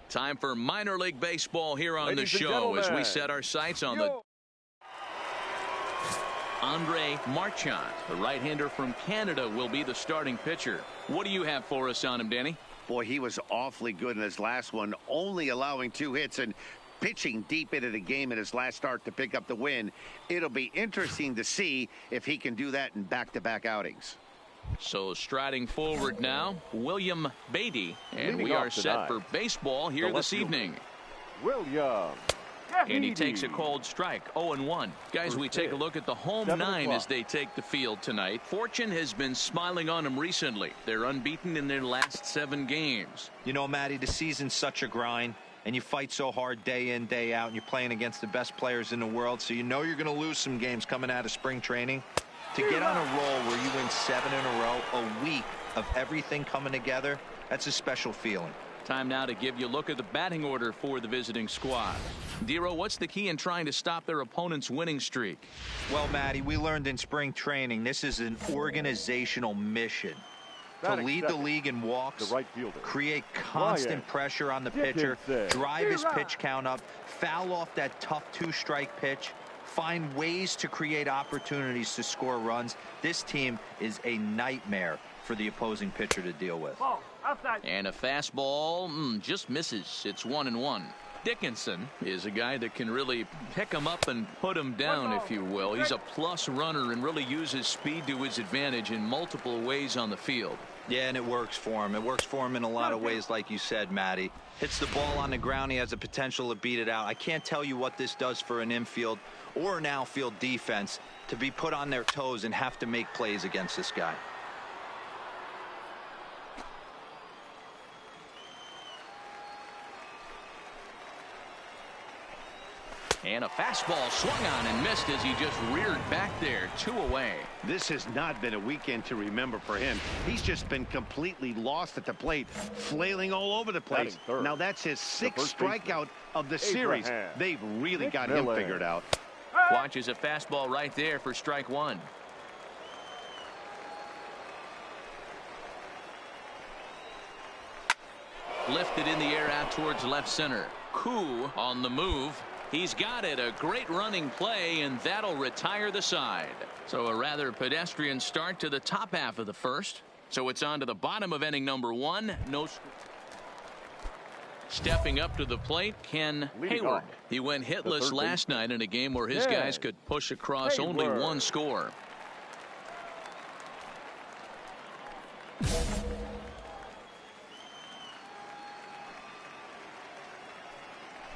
Time for minor league baseball here on the show as we set our sights on the Andre Marchand, the right-hander from Canada, will be the starting pitcher. What do you have for us on him, Danny? Boy, he was awfully good in his last one, only allowing 2 hits and pitching deep into the game in his last start to pick up the win. It'll be interesting to see if he can do that in back-to-back outings. So striding forward now, William Beatty, and we are set for baseball here this evening. William. And he takes a cold strike, 0-1. Guys, we take a look at the home 9 as they take the field tonight. Fortune has been smiling on them recently. They're unbeaten in their last 7 games. You know, Matty, the season's such a grind, and you fight so hard day in, day out, and you're playing against the best players in the world, so you know you're going to lose some games coming out of spring training. To get on a roll where you win 7 in a row, a week of everything coming together, that's a special feeling. Time now to give you a look at the batting order for the visiting squad. Dero, what's the key in trying to stop their opponent's winning streak? Well, Matty, we learned in spring training this is an organizational mission. To lead the league in walks, create constant pressure on the pitcher, drive his pitch count up, foul off that tough 2-strike pitch, find ways to create opportunities to score runs. This team is a nightmare for the opposing pitcher to deal with. And a fastball just misses. It's 1-1. Dickinson is a guy that can really pick him up and put him down, if you will. He's a plus runner and really uses speed to his advantage in multiple ways on the field. Yeah, and it works for him. It works for him in a lot of ways, like you said, Matty. Hits the ball on the ground. He has the potential to beat it out. I can't tell you what this does for an infield or an outfield defense to be put on their toes and have to make plays against this guy. And a fastball swung on and missed as he just reared back there. 2 away. This has not been a weekend to remember for him. He's just been completely lost at the plate, flailing all over the place. Now that's his 6th strikeout of the series. They've really got him figured out. Watches a fastball right there for strike 1. Lifted in the air out towards left center. Koo on the move. He's got it. A great running play, and that'll retire the side. So a rather pedestrian start to the top half of the first. So it's on to the bottom of inning number 1. Stepping up to the plate, Ken Hayward. He went hitless last night in a game where his guys could push across only 1 score.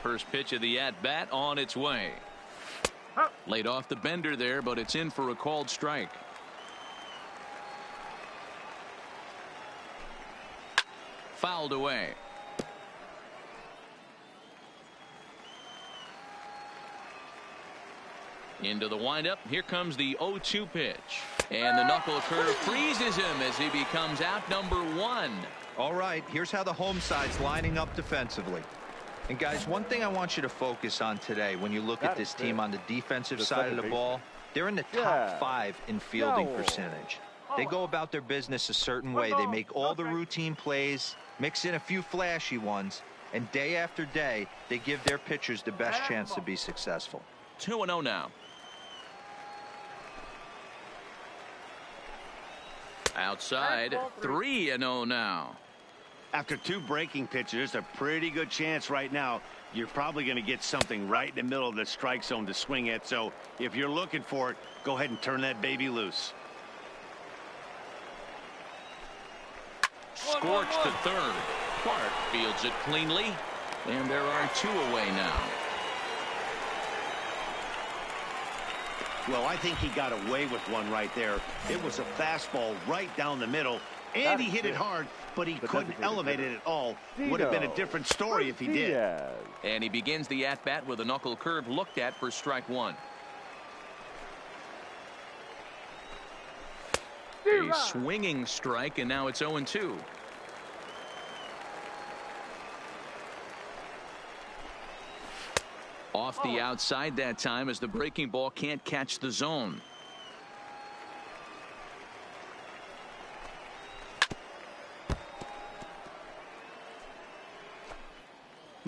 First pitch of the at-bat on its way. Laid off the bender there, but it's in for a called strike. Fouled away. Into the windup. Here comes the 0-2 pitch. And the knuckle curve freezes him as he becomes out number 1. All right, here's how the home side's lining up defensively. And guys, one thing I want you to focus on today when you look at this team on the defensive side of the ball, they're in the top 5 in fielding percentage. They go about their business a certain way. They make all the routine plays, mix in a few flashy ones, and day after day, they give their pitchers the best chance to be successful. 2-0 now. Outside, 3-0 now. After 2 breaking pitches, a pretty good chance right now you're probably going to get something right in the middle of the strike zone to swing at. So if you're looking for it, go ahead and turn that baby loose. Scorched to third. Clark fields it cleanly, and there are 2 away now. Well, I think he got away with one right there. It was a fastball right down the middle, and he hit it hard, but he couldn't elevate it at all. Would have been a different story if he did. And he begins the at-bat with a knuckle curve looked at for strike 1. A swinging strike, and now it's 0-2. Off the outside that time as the breaking ball can't catch the zone.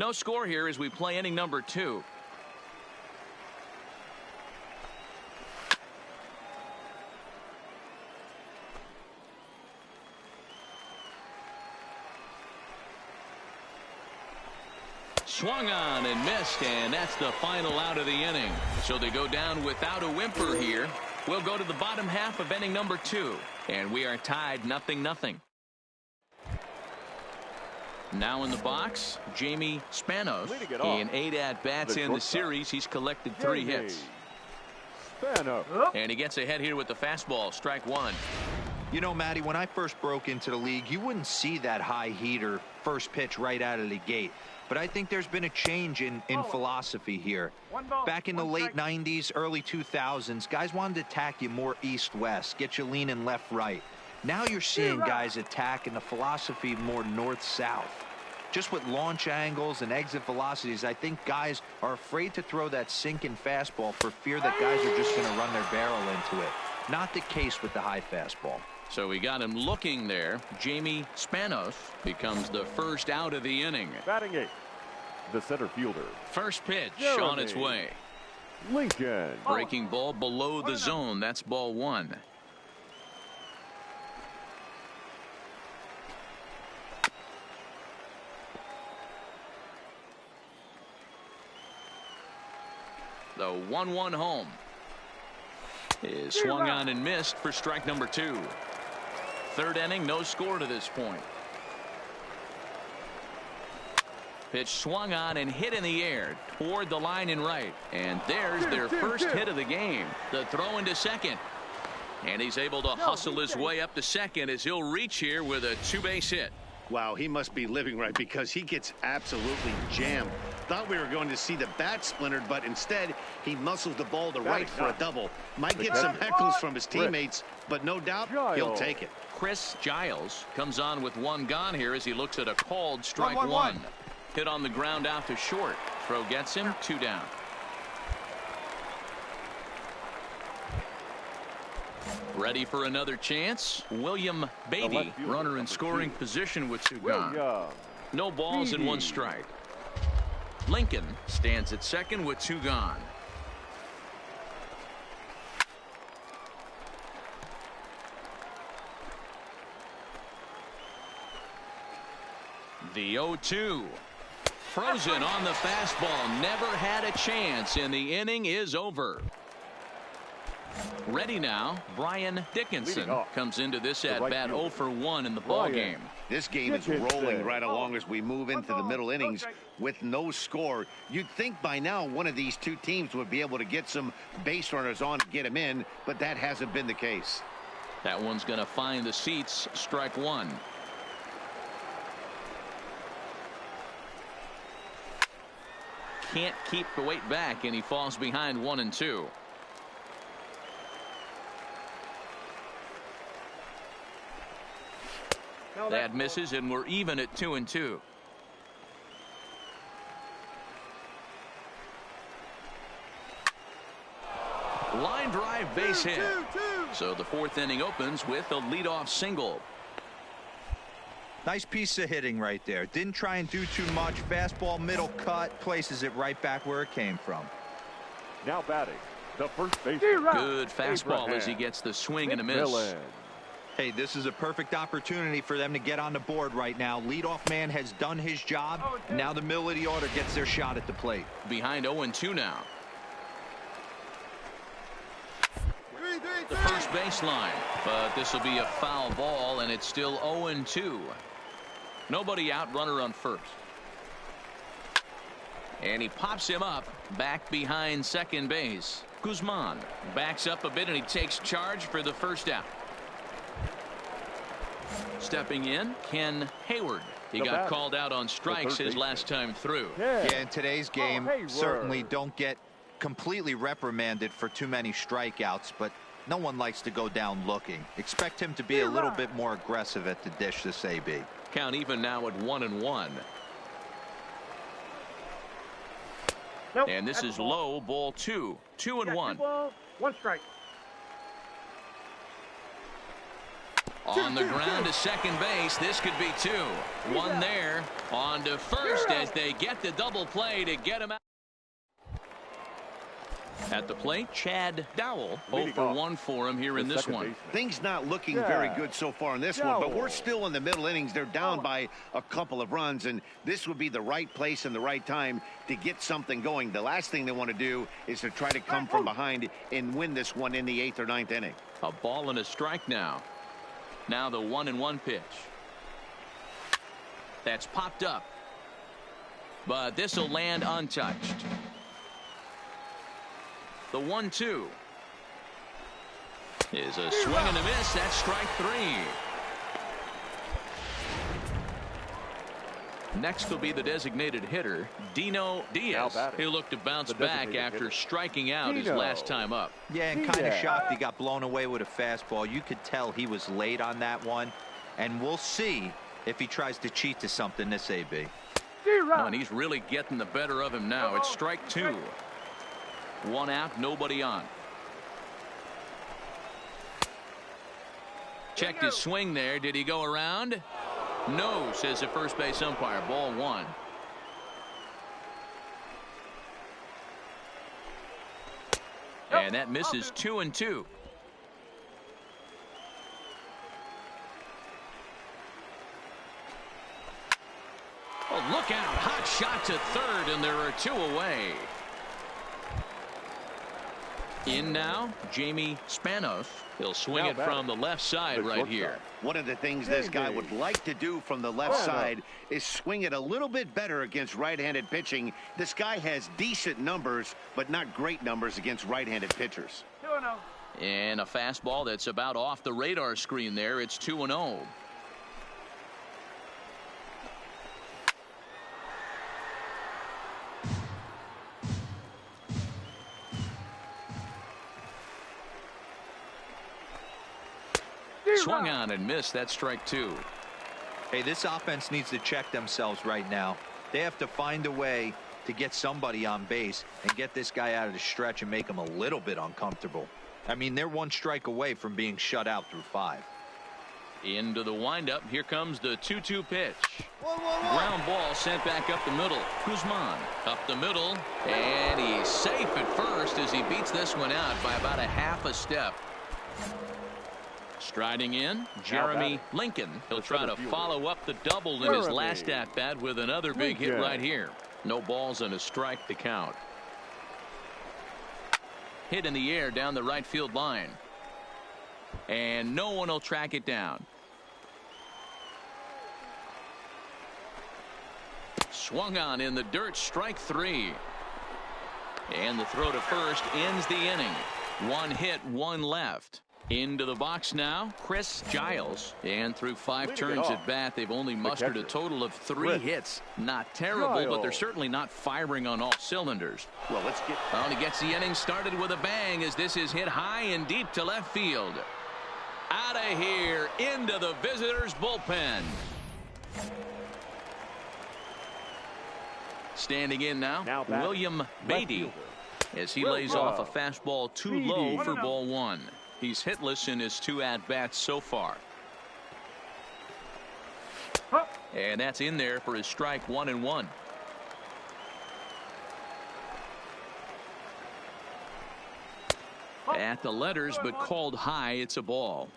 No score here as we play inning number 2. Swung on and missed, and that's the final out of the inning. So they go down without a whimper here. We'll go to the bottom half of inning number 2, and we are tied 0-0. Now in the box, Jamie Spanos. In 8 at-bats in the series, he's collected 3 hits. And he gets ahead here with the fastball, strike 1. You know, Matty, when I first broke into the league, you wouldn't see that high heater first pitch right out of the gate. But I think there's been a change in philosophy here. Back in the late 90s, early 2000s, guys wanted to attack you more east-west, get you leaning left-right. Now you're seeing guys attack in the philosophy more north-south. Just with launch angles and exit velocities, I think guys are afraid to throw that sinking fastball for fear that guys are just going to run their barrel into it. Not the case with the high fastball. So we got him looking there. Jamie Spanos becomes the first out of the inning. Batting 8th, the center fielder. First pitch Jeremy on its way. Lincoln. Breaking ball below the zone. That's ball 1. The 1-1 home is swung on and missed for strike number 2. Third inning, no score to this point. Pitch swung on and hit in the air toward the line and right. And there's their first hit of the game. The throw into second. And he's able to hustle his way up to second as he'll reach here with a 2-base hit. Wow, he must be living right because he gets absolutely jammed. Thought we were going to see the bat splintered, but instead he muscles the ball to right for a double. Might get some heckles from his teammates, but no doubt he'll take it. Chris Giles comes on with 1 gone here as he looks at a called strike 1. Hit on the ground out to short. Throw gets him 2 down. Ready for another chance. William Beatty, runner in scoring position with 2 gone. No balls and 1 strike. Lincoln stands at second with 2 gone. The 0-2. Frozen on the fastball. Never had a chance, and the inning is over. Ready now, Brian Dickinson comes into this at-bat 0 for 1 in the ball game. This game is rolling right along as we move into the middle innings with no score. You'd think by now one of these 2 teams would be able to get some base runners on to get them in, but that hasn't been the case. That one's going to find the seats, strike 1. Can't keep the weight back, and he falls behind 1 and 2. That misses, and we're even at 2 and 2. Line drive, base hit. So the 4th inning opens with a leadoff single. Nice piece of hitting right there. Didn't try and do too much. Fastball, middle cut, places it right back where it came from. Now batting, the first baseman. Good fastball as he gets the swing and a miss. Hey, this is a perfect opportunity for them to get on the board right now. Leadoff man has done his job. Now the middle of the order gets their shot at the plate. Behind 0-2 now. The first baseline, but this will be a foul ball, and it's still 0-2. Nobody out, runner on first. And he pops him up back behind second base. Guzman backs up a bit, and he takes charge for the first out. Stepping in, Ken Hayward. He got called out on strikes his last time through. Yeah, in today's game, certainly don't get completely reprimanded for too many strikeouts, but no one likes to go down looking. Expect him to be a little bit more aggressive at the dish this AB. Count even now at 1-1. And this is low, ball 2. 2-1. 1 strike. On the ground to second base. This could be two. One there. On to first as they get the double play to get him out. At the plate, Chad Dowell. 0 for 1 for him here in this one. Things not looking very good so far in this one, but we're still in the middle innings. They're down by a couple of runs, and this would be the right place and the right time to get something going. The last thing they want to do is to try to come from behind and win this one in the 8th or 9th inning. A ball and a strike now. Now the 1-1 pitch. That's popped up. But this will land untouched. The 1-2 is a swing and a miss. That's strike 3. Next will be the designated hitter, Dino Diaz, who looked to bounce back after striking out his last time up. Yeah, and kind of shocked he got blown away with a fastball. You could tell he was late on that one, and we'll see if he tries to cheat to something this AB. Oh, and he's really getting the better of him now. It's strike 2. 1 out, nobody on. Checked his swing there. Did he go around? No, says the first base umpire. Ball 1. And that misses 2-2. Oh, look out. Hot shot to third, and there are 2 away. In now, Jamie Spanos. He'll swing it from the left side right here. One of the things this guy would like to do from the left side is swing it a little bit better against right-handed pitching. This guy has decent numbers, but not great numbers against right-handed pitchers. And a fastball that's about off the radar screen there. It's 2-0. Swung on and missed. That's strike 2. Hey, this offense needs to check themselves right now. They have to find a way to get somebody on base and get this guy out of the stretch and make him a little bit uncomfortable. I mean, they're 1 strike away from being shut out through 5. Into the windup. Here comes the 2-2 pitch. Ground ball sent back up the middle. Guzman up the middle, and he's safe at first as he beats this one out by about a half a step. Striding in, Jeremy Lincoln. He'll try to follow up the double in his last at-bat with another big hit right here. No balls and a strike to count. Hit in the air down the right field line. And no one will track it down. Swung on in the dirt, strike 3. And the throw to first ends the inning. 1 hit, 1 left. Into the box now, Chris Giles. And through 5 turns at bat, they've only mustered a total of 3 hits. Not terrible, but they're certainly not firing on all cylinders. Well, let's get. Well, he gets the inning started with a bang as this is hit high and deep to left field. Out of here, into the visitors' bullpen. Standing in now William Beatty as he lays off a fastball too low for ball 1. He's hitless in his 2 at-bats so far. And that's in there for his strike 1-1. At the letters, but called high. It's a ball.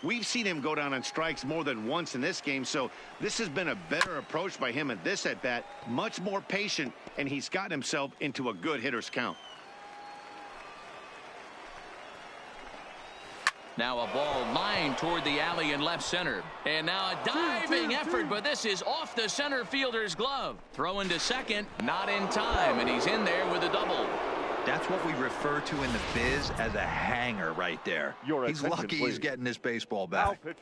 We've seen him go down on strikes more than once in this game, so this has been a better approach by him at this at-bat. Much more patient, and he's gotten himself into a good hitter's count. Now a ball lined toward the alley in left center. And now a diving effort, but this is off the center fielder's glove. Throwing to second, not in time, and he's in there with a double. That's what we refer to in the biz as a hanger right there. He's lucky he's getting his baseball back. 10-2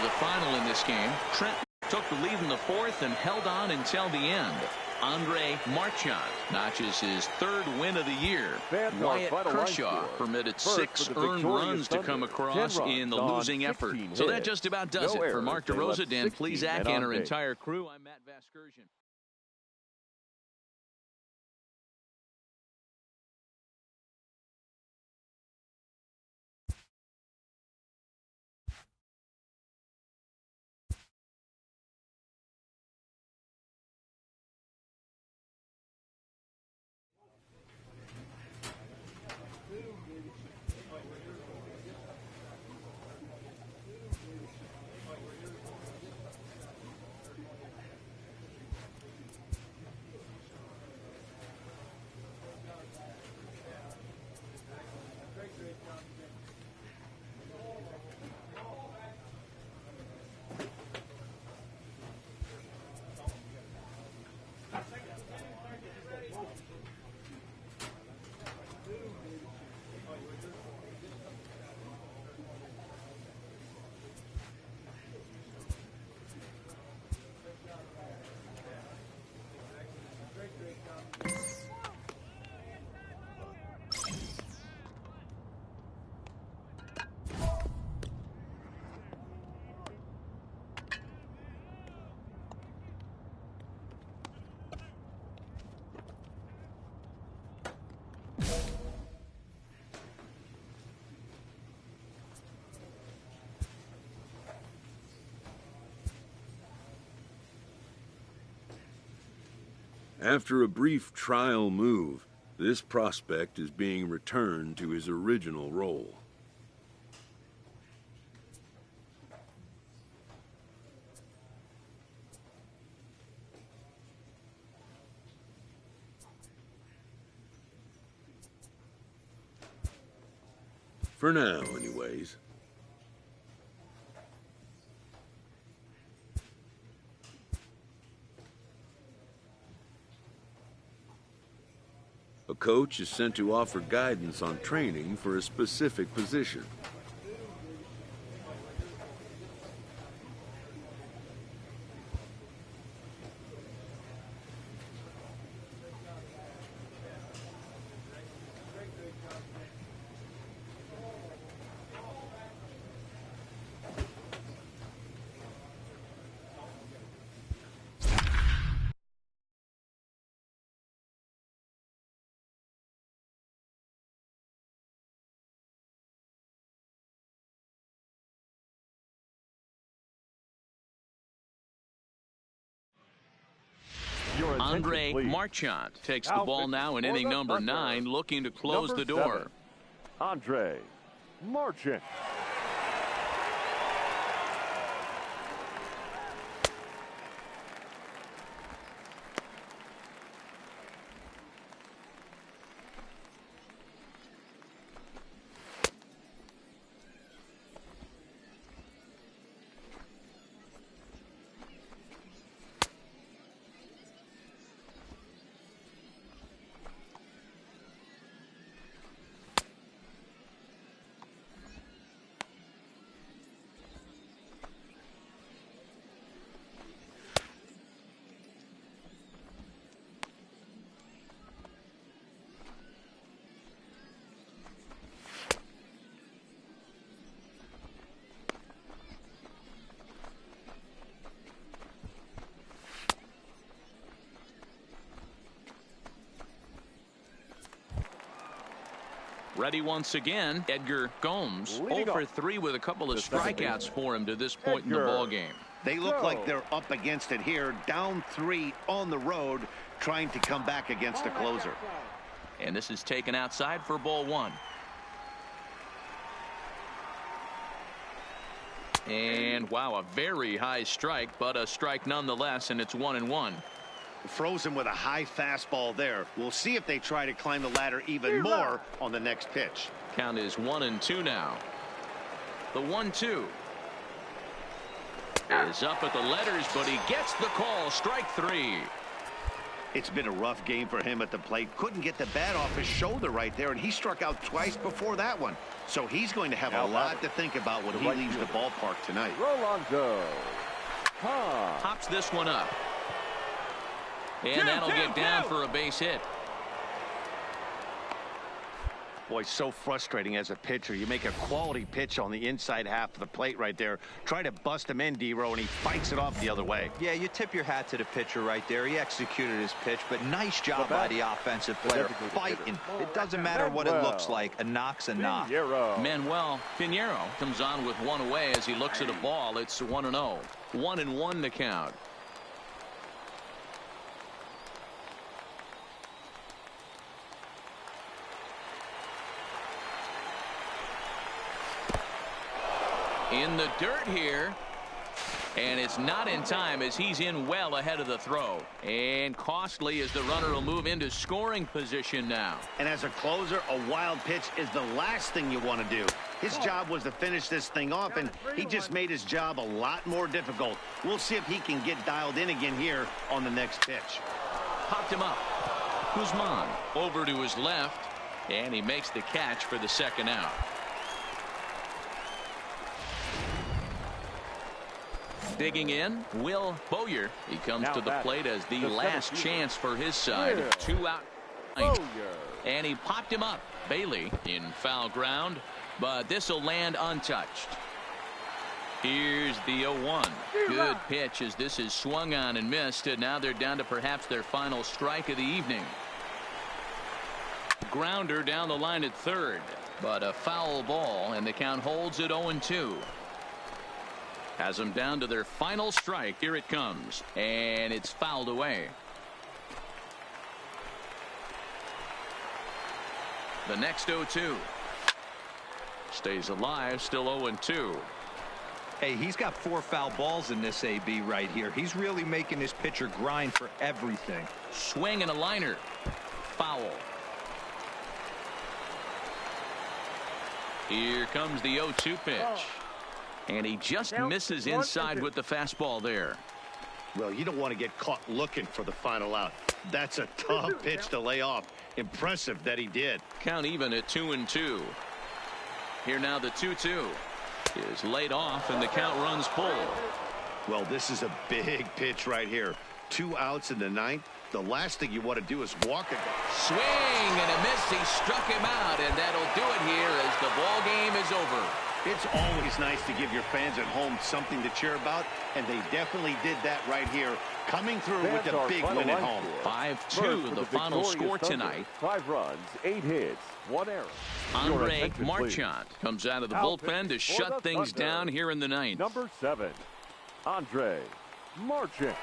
the final in this game. Trent took the lead in the 4th and held on until the end. Andre Marchand notches his 3rd win of the year. Wyatt Kershaw permitted 6 earned runs to come across in the losing effort. So that just about does it. For Mark DeRosa, Dan Plesac, and our entire crew, I'm Matt Vasgersian. After a brief trial move, this prospect is being returned to his original role. For now, anyways. A coach is sent to offer guidance on training for a specific position. Andre Marchant takes the ball now in inning number 9, looking to close the door. Andre Marchant. Ready once again, Edgar Gomes, 0 for 3 with a couple of strikeouts for him to this point in the ball game. They look like they're up against it here, down 3 on the road, trying to come back against a closer. And this is taken outside for ball 1. And wow, a very high strike, but a strike nonetheless, and it's 1-1. Frozen with a high fastball there. We'll see if they try to climb the ladder even more on the next pitch. Count is 1-2 now. The 1-2 is up at the letters, but he gets the call. Strike 3. It's been a rough game for him at the plate. Couldn't get the bat off his shoulder right there, and he struck out twice before that one. So he's going to have a lot to think about when he leaves the ballpark tonight. Rolando hops this one up. And that'll get down for a base hit. Boy, so frustrating as a pitcher. You make a quality pitch on the inside half of the plate right there. Try to bust him in, D-Row, and he fights it off the other way. Yeah, you tip your hat to the pitcher right there. He executed his pitch, but nice job by the offensive player. Fighting. It doesn't matter what it looks like. A knock's a knock. Manuel Pinheiro comes on with one away as he looks at a ball. It's 1-0. 1-1 to count. In the dirt here, and it's not in time as he's in well ahead of the throw. And costly as the runner will move into scoring position now. And as a closer, a wild pitch is the last thing you want to do. His job was to finish this thing off, and he just made his job a lot more difficult. We'll see if he can get dialed in again here on the next pitch. Popped him up. Guzman over to his left, and he makes the catch for the second out. Digging in, Will Bowyer. He comes to the plate as the last chance for his side. 2 out. And he popped him up. Bailey in foul ground, but this will land untouched. Here's the 0-1. Good pitch as this is swung on and missed. And now they're down to perhaps their final strike of the evening. Grounder down the line at third, but a foul ball, and the count holds at 0-2. Has them down to their final strike. Here it comes, and it's fouled away. The next 0-2. Stays alive, still 0-2. Hey, he's got 4 foul balls in this AB right here. He's really making his pitcher grind for everything. Swing and a liner. Foul. Here comes the 0-2 pitch. And he just misses inside with the fastball there. Well, you don't want to get caught looking for the final out. That's a tough pitch to lay off. Impressive that he did. Count even at 2-2. Here now the 2-2 is laid off and the count runs full. Well, this is a big pitch right here. 2 outs in the 9th. The last thing you want to do is walk it. Swing and a miss. He struck him out, and that'll do it here as the ball game is over. It's always nice to give your fans at home something to cheer about, and they definitely did that right here, coming through with a big win at home. 5-2 the final score tonight. 5 runs, 8 hits, 1 error. Andre Marchant comes out of the bullpen to shut things down here in the 9th. Number 7, Andre Marchant.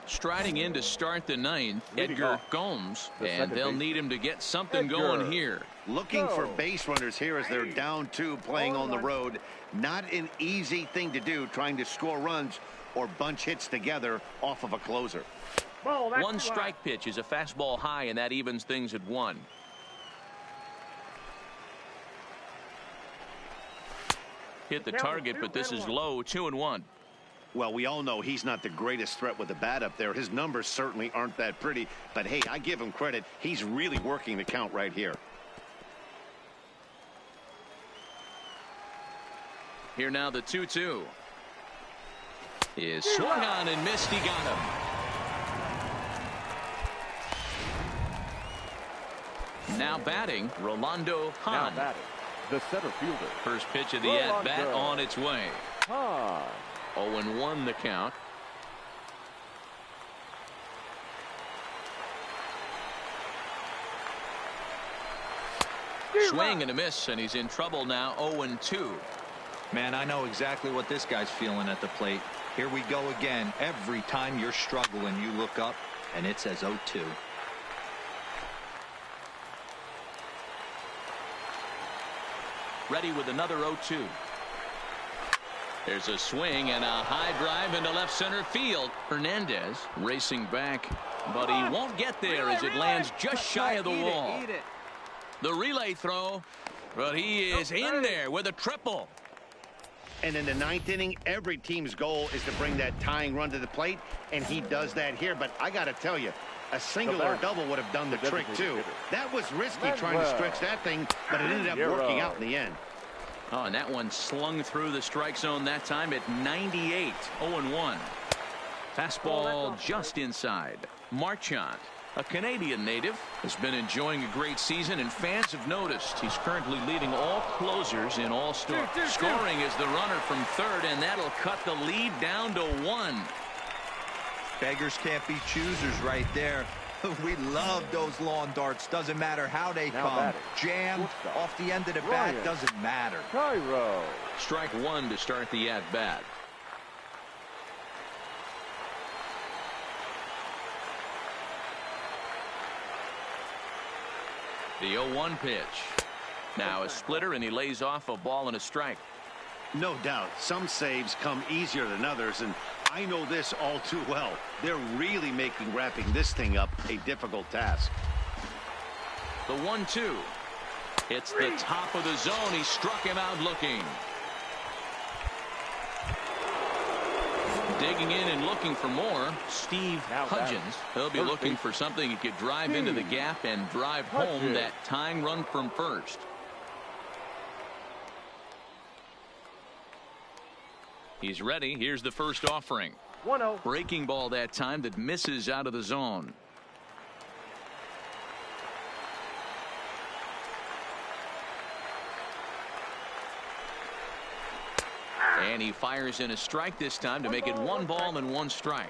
Striding in to start the 9th, Edgar Gomes, and they'll need him to get something going here. Looking for base runners here as they're down 2 playing on the road. Not an easy thing to do, trying to score runs or bunch hits together off of a closer. One strike pitch is a fastball high, and that evens things at 1. Hit the target, but this is low. 2-1. Well, we all know he's not the greatest threat with the bat up there. His numbers certainly aren't that pretty. But, hey, I give him credit. He's really working the count right here. Here now the 2-2. Is swung on and missed. He got him. Now batting, Rolando Hahn. The center fielder. First pitch of the at-bat on its way. 0-1 the count. Swing and a miss, and he's in trouble now. 0-2. Man, I know exactly what this guy's feeling at the plate. Here we go again. Every time you're struggling, you look up, and it says 0-2. Ready with another 0-2. There's a swing and a high drive into left center field. Hernandez racing back, but he won't get there as it lands just shy of the wall. The relay throw, but he is in there with a triple. And in the 9th inning, every team's goal is to bring that tying run to the plate, and he does that here. But I got to tell you, a single or a double would have done the trick, too. That was risky trying to stretch that thing, but it ended up working out in the end. Oh, and that one slung through the strike zone that time at 98. 0-1. Fastball just inside. Marchant, a Canadian native, has been enjoying a great season, and fans have noticed he's currently leading all closers in All-Star. Scoring is the runner from third, and that'll cut the lead down to 1. Beggars can't be choosers right there. We love those lawn darts. Doesn't matter how they come. Jammed off the end of the bat, doesn't matter. Strike 1 to start the at-bat. The 0-1 pitch. Now a splitter, and he lays off a ball and a strike. No doubt. Some saves come easier than others, and I know this all too well. They're really making wrapping this thing up a difficult task. The 1-2. It's the top of the zone. He struck him out looking. Digging in and looking for more, Steve Hudgens. He'll be looking for something he could drive into the gap and drive home that tying run from first. He's ready. Here's the first offering. 1-0. Breaking ball that time that misses out of the zone. And he fires in a strike this time to make it 1 ball and 1 strike.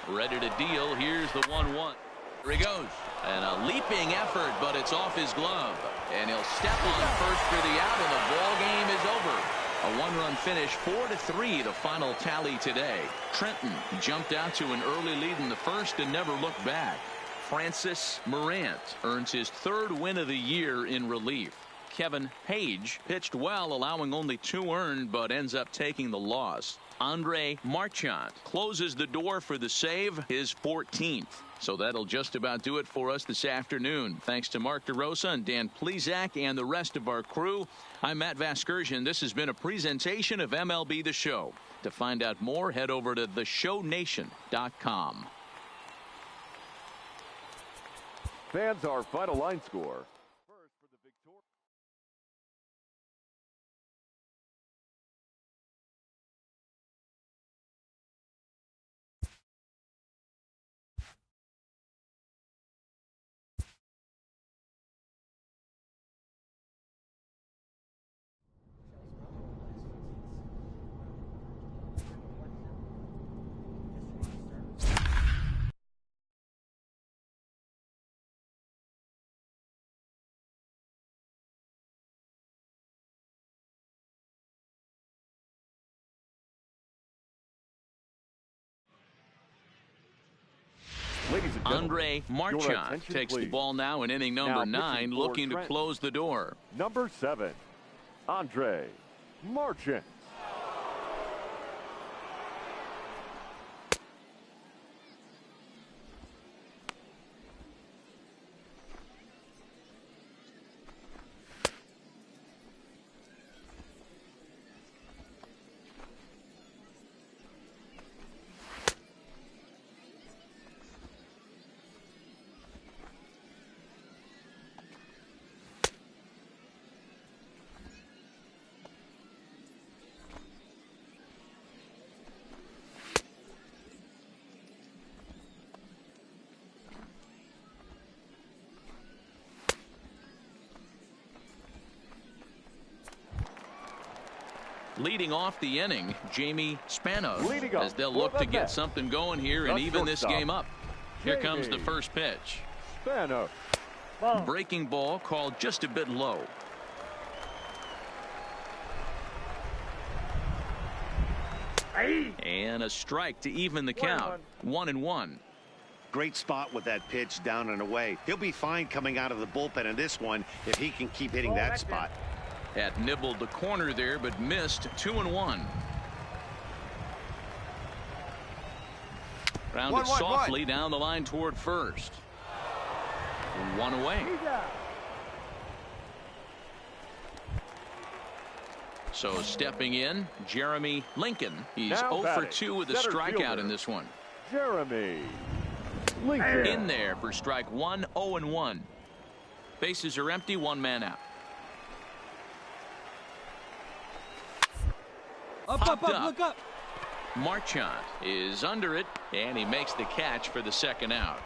Ready to deal. Here's the 1-1. Here he goes. And a leaping effort, but it's off his glove. And he'll step on first for the out, and the ball game is over. A 1-run finish, 4-3, the final tally today. Trenton jumped out to an early lead in the first and never looked back. Francis Morant earns his 3rd win of the year in relief. Kevin Page pitched well, allowing only 2 earned, but ends up taking the loss. Andre Marchant closes the door for the save, his 14th. So that'll just about do it for us this afternoon. Thanks to Mark DeRosa and Dan Plesac and the rest of our crew. I'm Matt Vasgersian. This has been a presentation of MLB The Show. To find out more, head over to theshownation.com. Fans, our final line score. First for the victor. Andre Marchant takes the ball now in inning number 9, looking to close the door. Number 7, Andre Marchant. Leading off the inning, Jamie Spanos, as they'll look to get something going here and even this game up. Here comes the first pitch. Spanos. Breaking ball called just a bit low. And a strike to even the count. 1-1. Great spot with that pitch down and away. He'll be fine coming out of the bullpen in this one if he can keep hitting that spot. Had nibbled the corner there, but missed. 2-1. Grounded softly down the line toward first. 1 away. So stepping in, Jeremy Lincoln. He's 0 for 2 with a strikeout in this one. Jeremy Lincoln. In there for strike 1, 0-1. Bases are empty, 1 man out. Up, look up. Marchant is under it, and he makes the catch for the second out.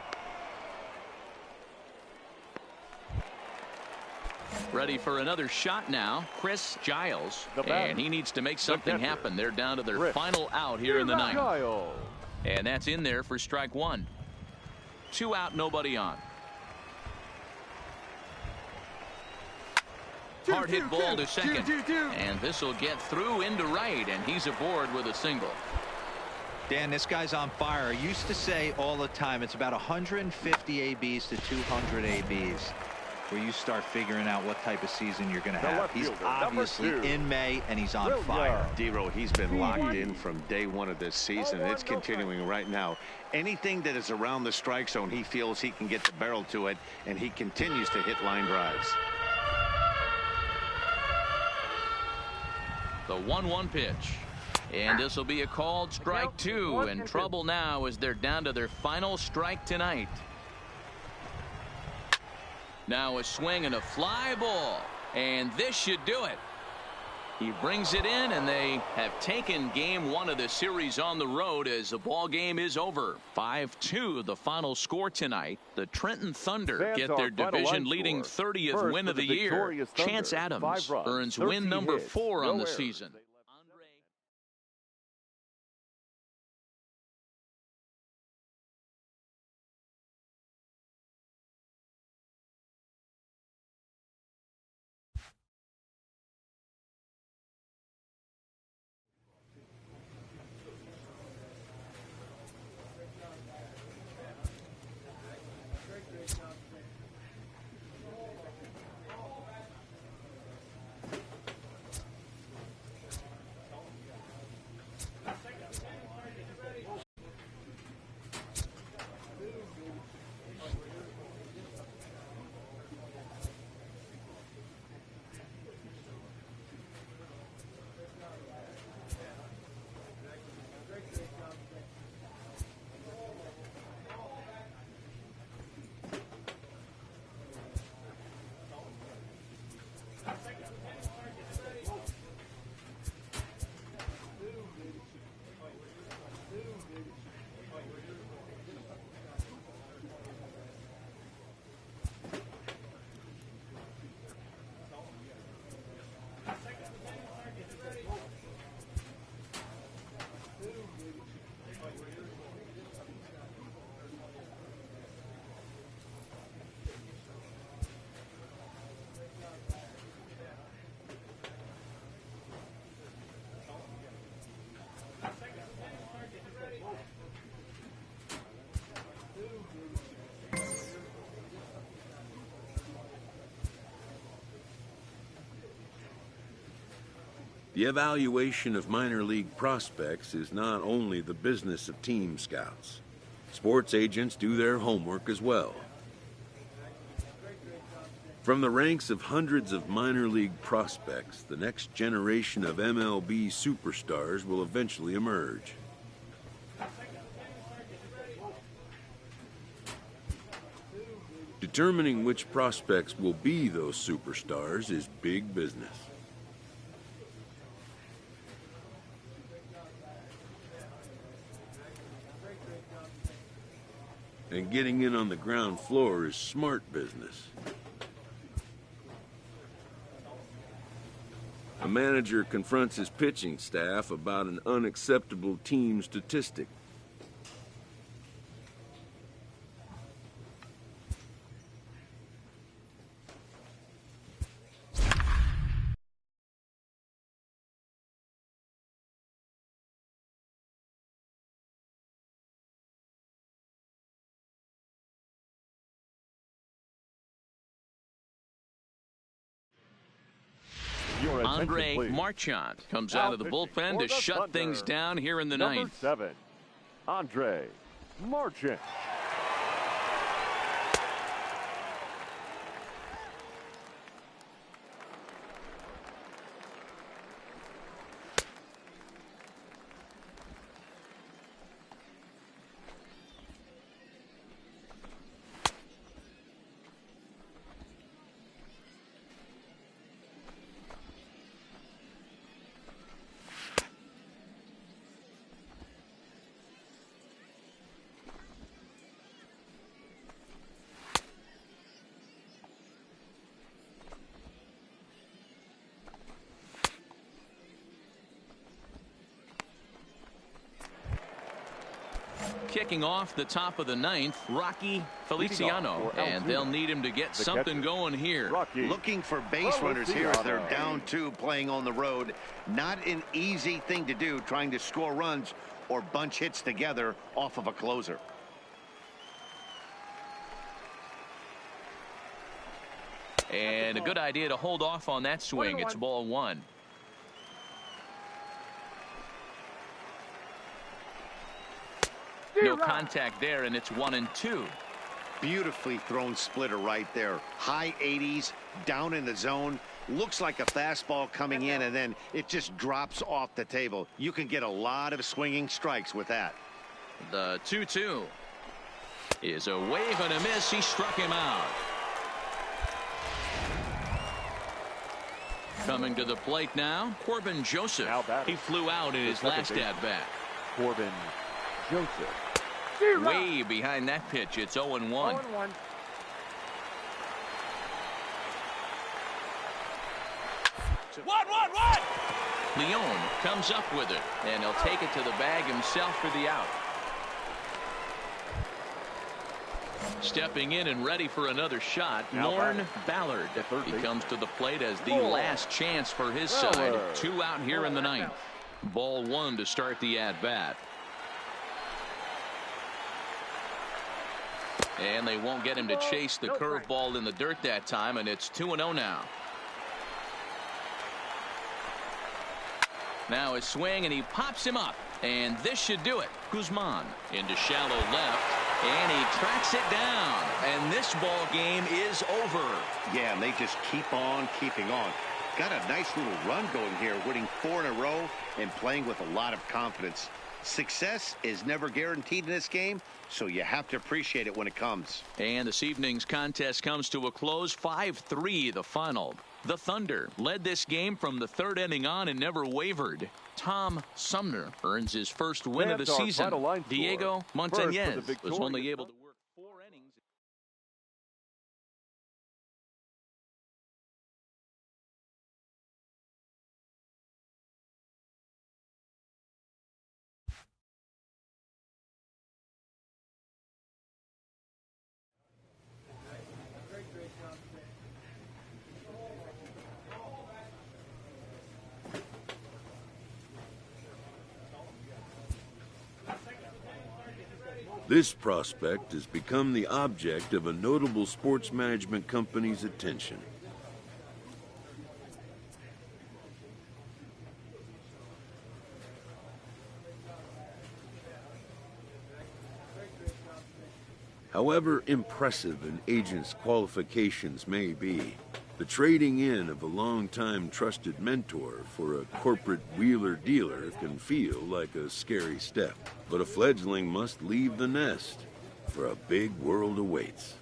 Ready for another shot now, Chris Giles, and he needs to make something happen. They're down to their final out here in the ninth. And that's in there for strike 1. 2 out, nobody on. Hard hit ball to second, and this will get through into right, and he's aboard with a single. Dan, this guy's on fire. I used to say all the time it's about 150 ABs to 200 ABs. where you start figuring out what type of season you're going to have. He's obviously in May, and he's on fire. D-Row, he's been locked in from day one of this season, and it's continuing right now. Anything that is around the strike zone, he feels he can get the barrel to it, and he continues to hit line drives. The 1-1 pitch. And this will be a called strike 2, and trouble now as they're down to their final strike tonight. Now a swing and a fly ball, and this should do it. He brings it in, and they have taken game 1 of the series on the road as the ball game is over. 5-2 the final score tonight. The Trenton Thunder get their division leading 30th win of the year. Chance Adams earns win number 4 on the season. The evaluation of minor league prospects is not only the business of team scouts. Sports agents do their homework as well. From the ranks of hundreds of minor league prospects, the next generation of MLB superstars will eventually emerge. Determining which prospects will be those superstars is big business. And getting in on the ground floor is smart business. A manager confronts his pitching staff about an unacceptable team statistic. Andre Marchant comes out of the bullpen to shut things down here in the ninth. Number 7, Andre Marchant. Kicking off the top of the ninth, Rocky Feliciano, and they'll need him to get something going here. Looking for base runners here as they're down 2 playing on the road. Not an easy thing to do, trying to score runs or bunch hits together off of a closer. And a good idea to hold off on that swing. It's ball one. No contact there, and it's 1-2. Beautifully thrown splitter right there. High 80s, down in the zone. Looks like a fastball coming in, and then it just drops off the table. You can get a lot of swinging strikes with that. The 2-2 is a wave and a miss. He struck him out. Coming to the plate now, Corbin Joseph. He flew out in his last at-bat. Corbin Joseph. Way behind that pitch. It's 0-1. 0-1. Leone comes up with it, and he'll take it to the bag himself for the out. Stepping in and ready for another shot, Lorne Ballard. He comes to the plate as the last chance for his side. 2 out here in the ninth. Ball one to start the at-bat. And they won't get him to chase the curveball in the dirt that time, and it's 2-0 now. Now his swing, and he pops him up, and this should do it. Guzman into shallow left, and he tracks it down, and this ball game is over. Yeah, and they just keep on keeping on. Got a nice little run going here, winning 4 in a row and playing with a lot of confidence. Success is never guaranteed in this game, so you have to appreciate it when it comes. And this evening's contest comes to a close. 5-3 the final. The Thunder led this game from the third inning on and never wavered. Tom Sumner earns his first win of the season. Diego Montañez was only able to work 4 innings. This prospect has become the object of a notable sports management company's attention. However impressive an agent's qualifications may be, the trading in of a long-time trusted mentor for a corporate wheeler-dealer can feel like a scary step. But a fledgling must leave the nest, for a big world awaits.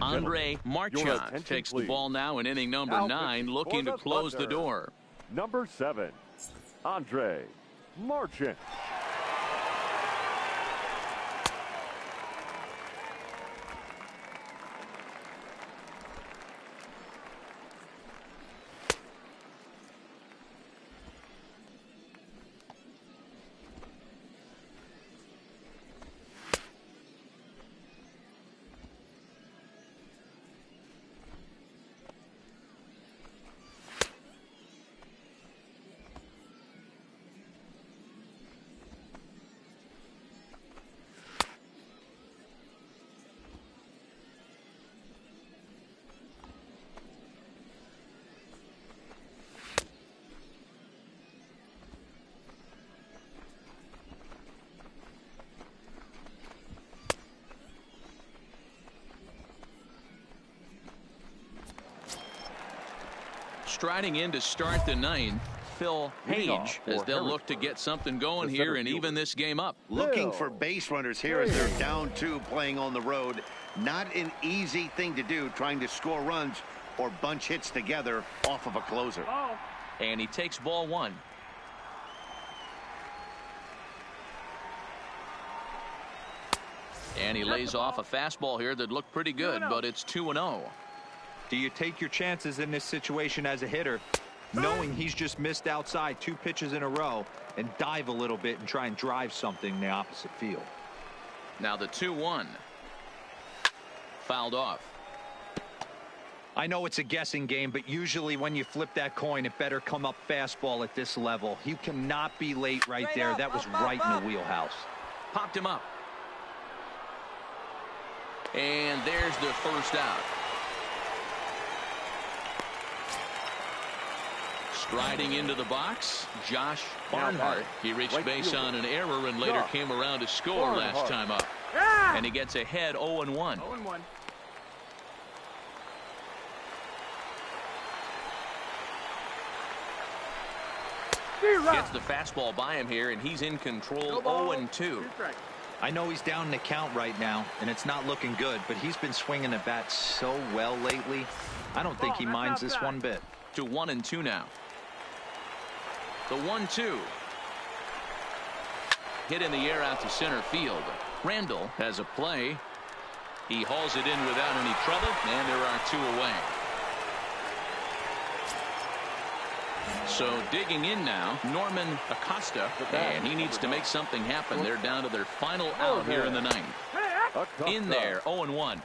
Andre Marchand takes the ball now in inning number 9, looking to close the door. Number 7, Andre Marchand. Striding in to start the 9th, Phil Hage as they'll look to get something going here and even this game up. Looking for base runners here as they're down 2 playing on the road. Not an easy thing to do, trying to score runs or bunch hits together off of a closer. And he takes ball 1. And he lays off a fastball here that looked pretty good, but it's 2-0. Do you take your chances in this situation as a hitter, knowing he's just missed outside 2 pitches in a row, and dive a little bit and try and drive something in the opposite field? Now the 2-1. Fouled off. I know it's a guessing game, but usually when you flip that coin, it better come up fastball at this level. You cannot be late right there. That was right in the wheelhouse. Popped him up. And there's the first out. Striding into the box, Josh Barnhart. He reached base on an error and later came around to score last time up. And he gets ahead 0-1. 0-1. Gets the fastball by him here, and he's in control. 0-2. I know he's down in the count right now, and it's not looking good, but he's been swinging the bat so well lately. I don't think he minds this one bit. To 1-2 now. The 1-2. Hit in the air out to center field. Randall has a play. He hauls it in without any trouble, and there are 2 away. So digging in now, Norman Acosta, and he needs to make something happen. They're down to their final out here in the 9th. In there, 0-1.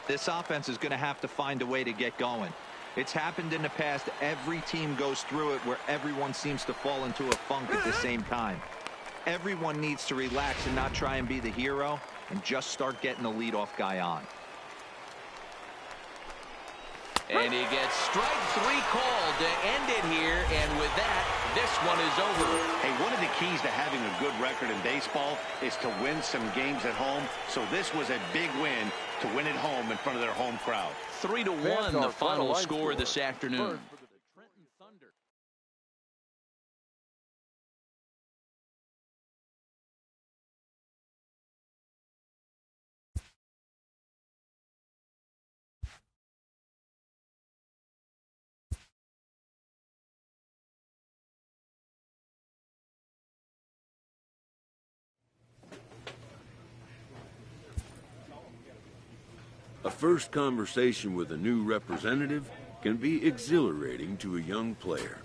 This offense is going to have to find a way to get going. It's happened in the past. Every team goes through it where everyone seems to fall into a funk at the same time. Everyone needs to relax and not try and be the hero and just start getting the leadoff guy on. And he gets strike 3 called to end it here, and with that, this one is over. Hey, one of the keys to having a good record in baseball is to win some games at home, so this was a big win to win at home in front of their home crowd. 3-1 the final score this afternoon. A first conversation with a new representative can be exhilarating to a young player.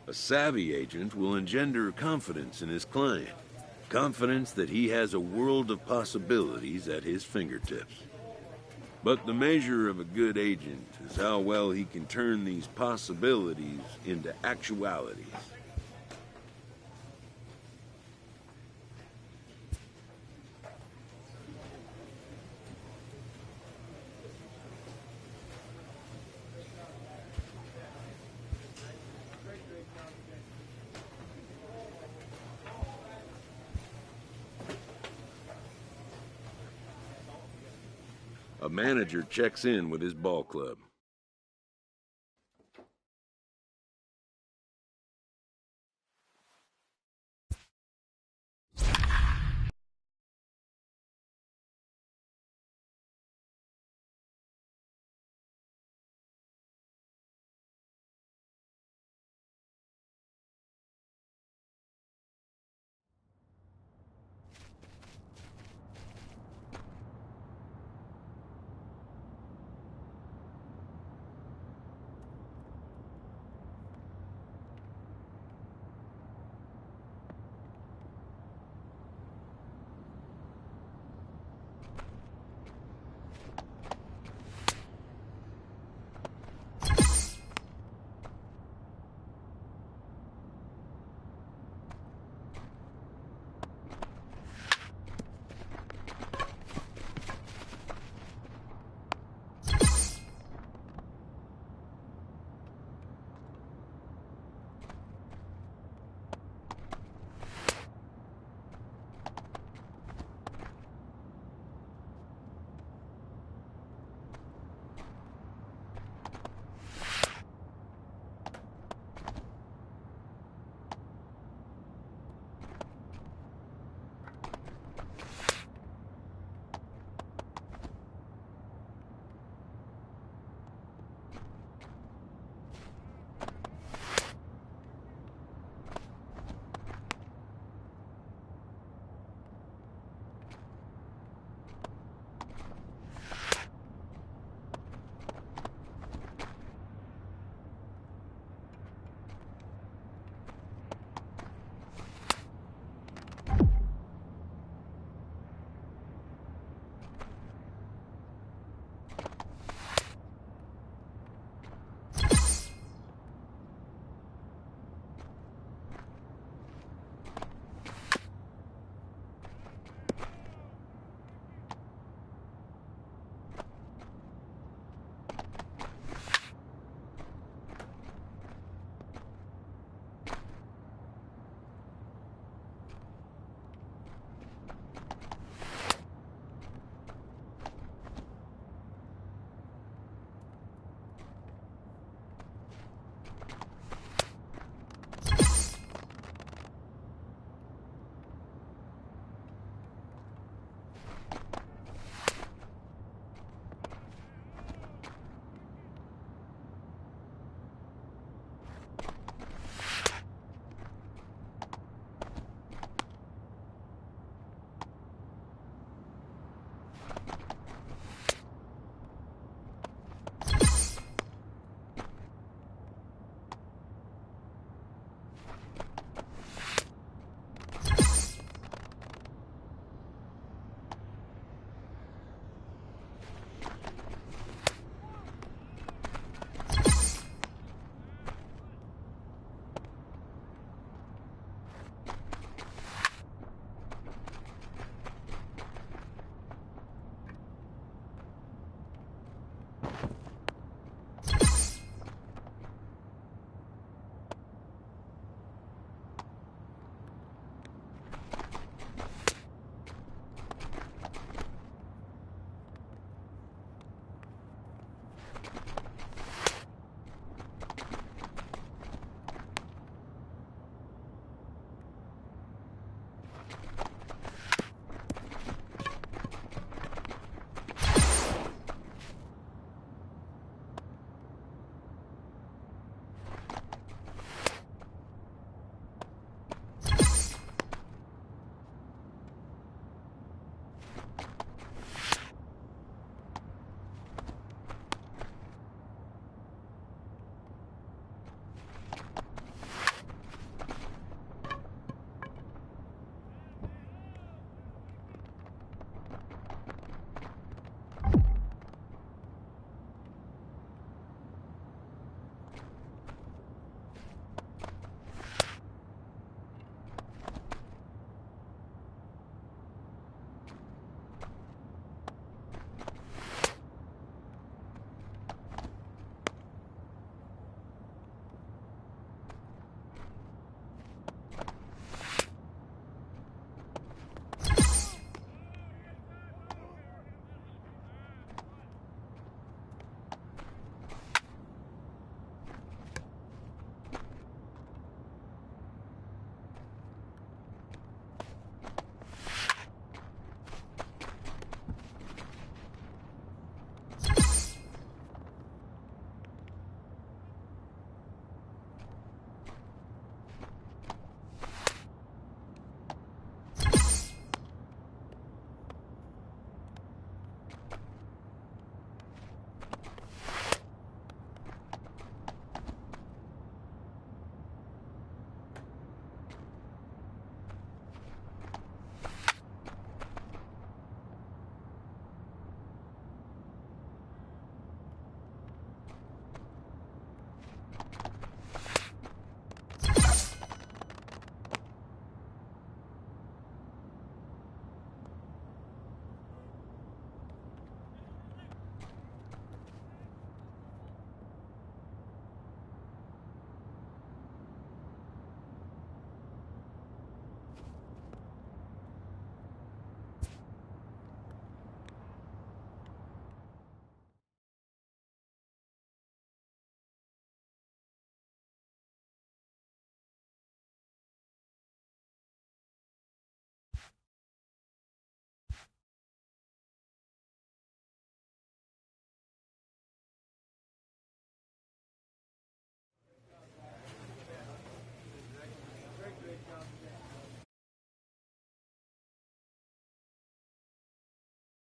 A savvy agent will engender confidence in his client, confidence that he has a world of possibilities at his fingertips. But the measure of a good agent is how well he can turn these possibilities into actualities. A manager checks in with his ball club.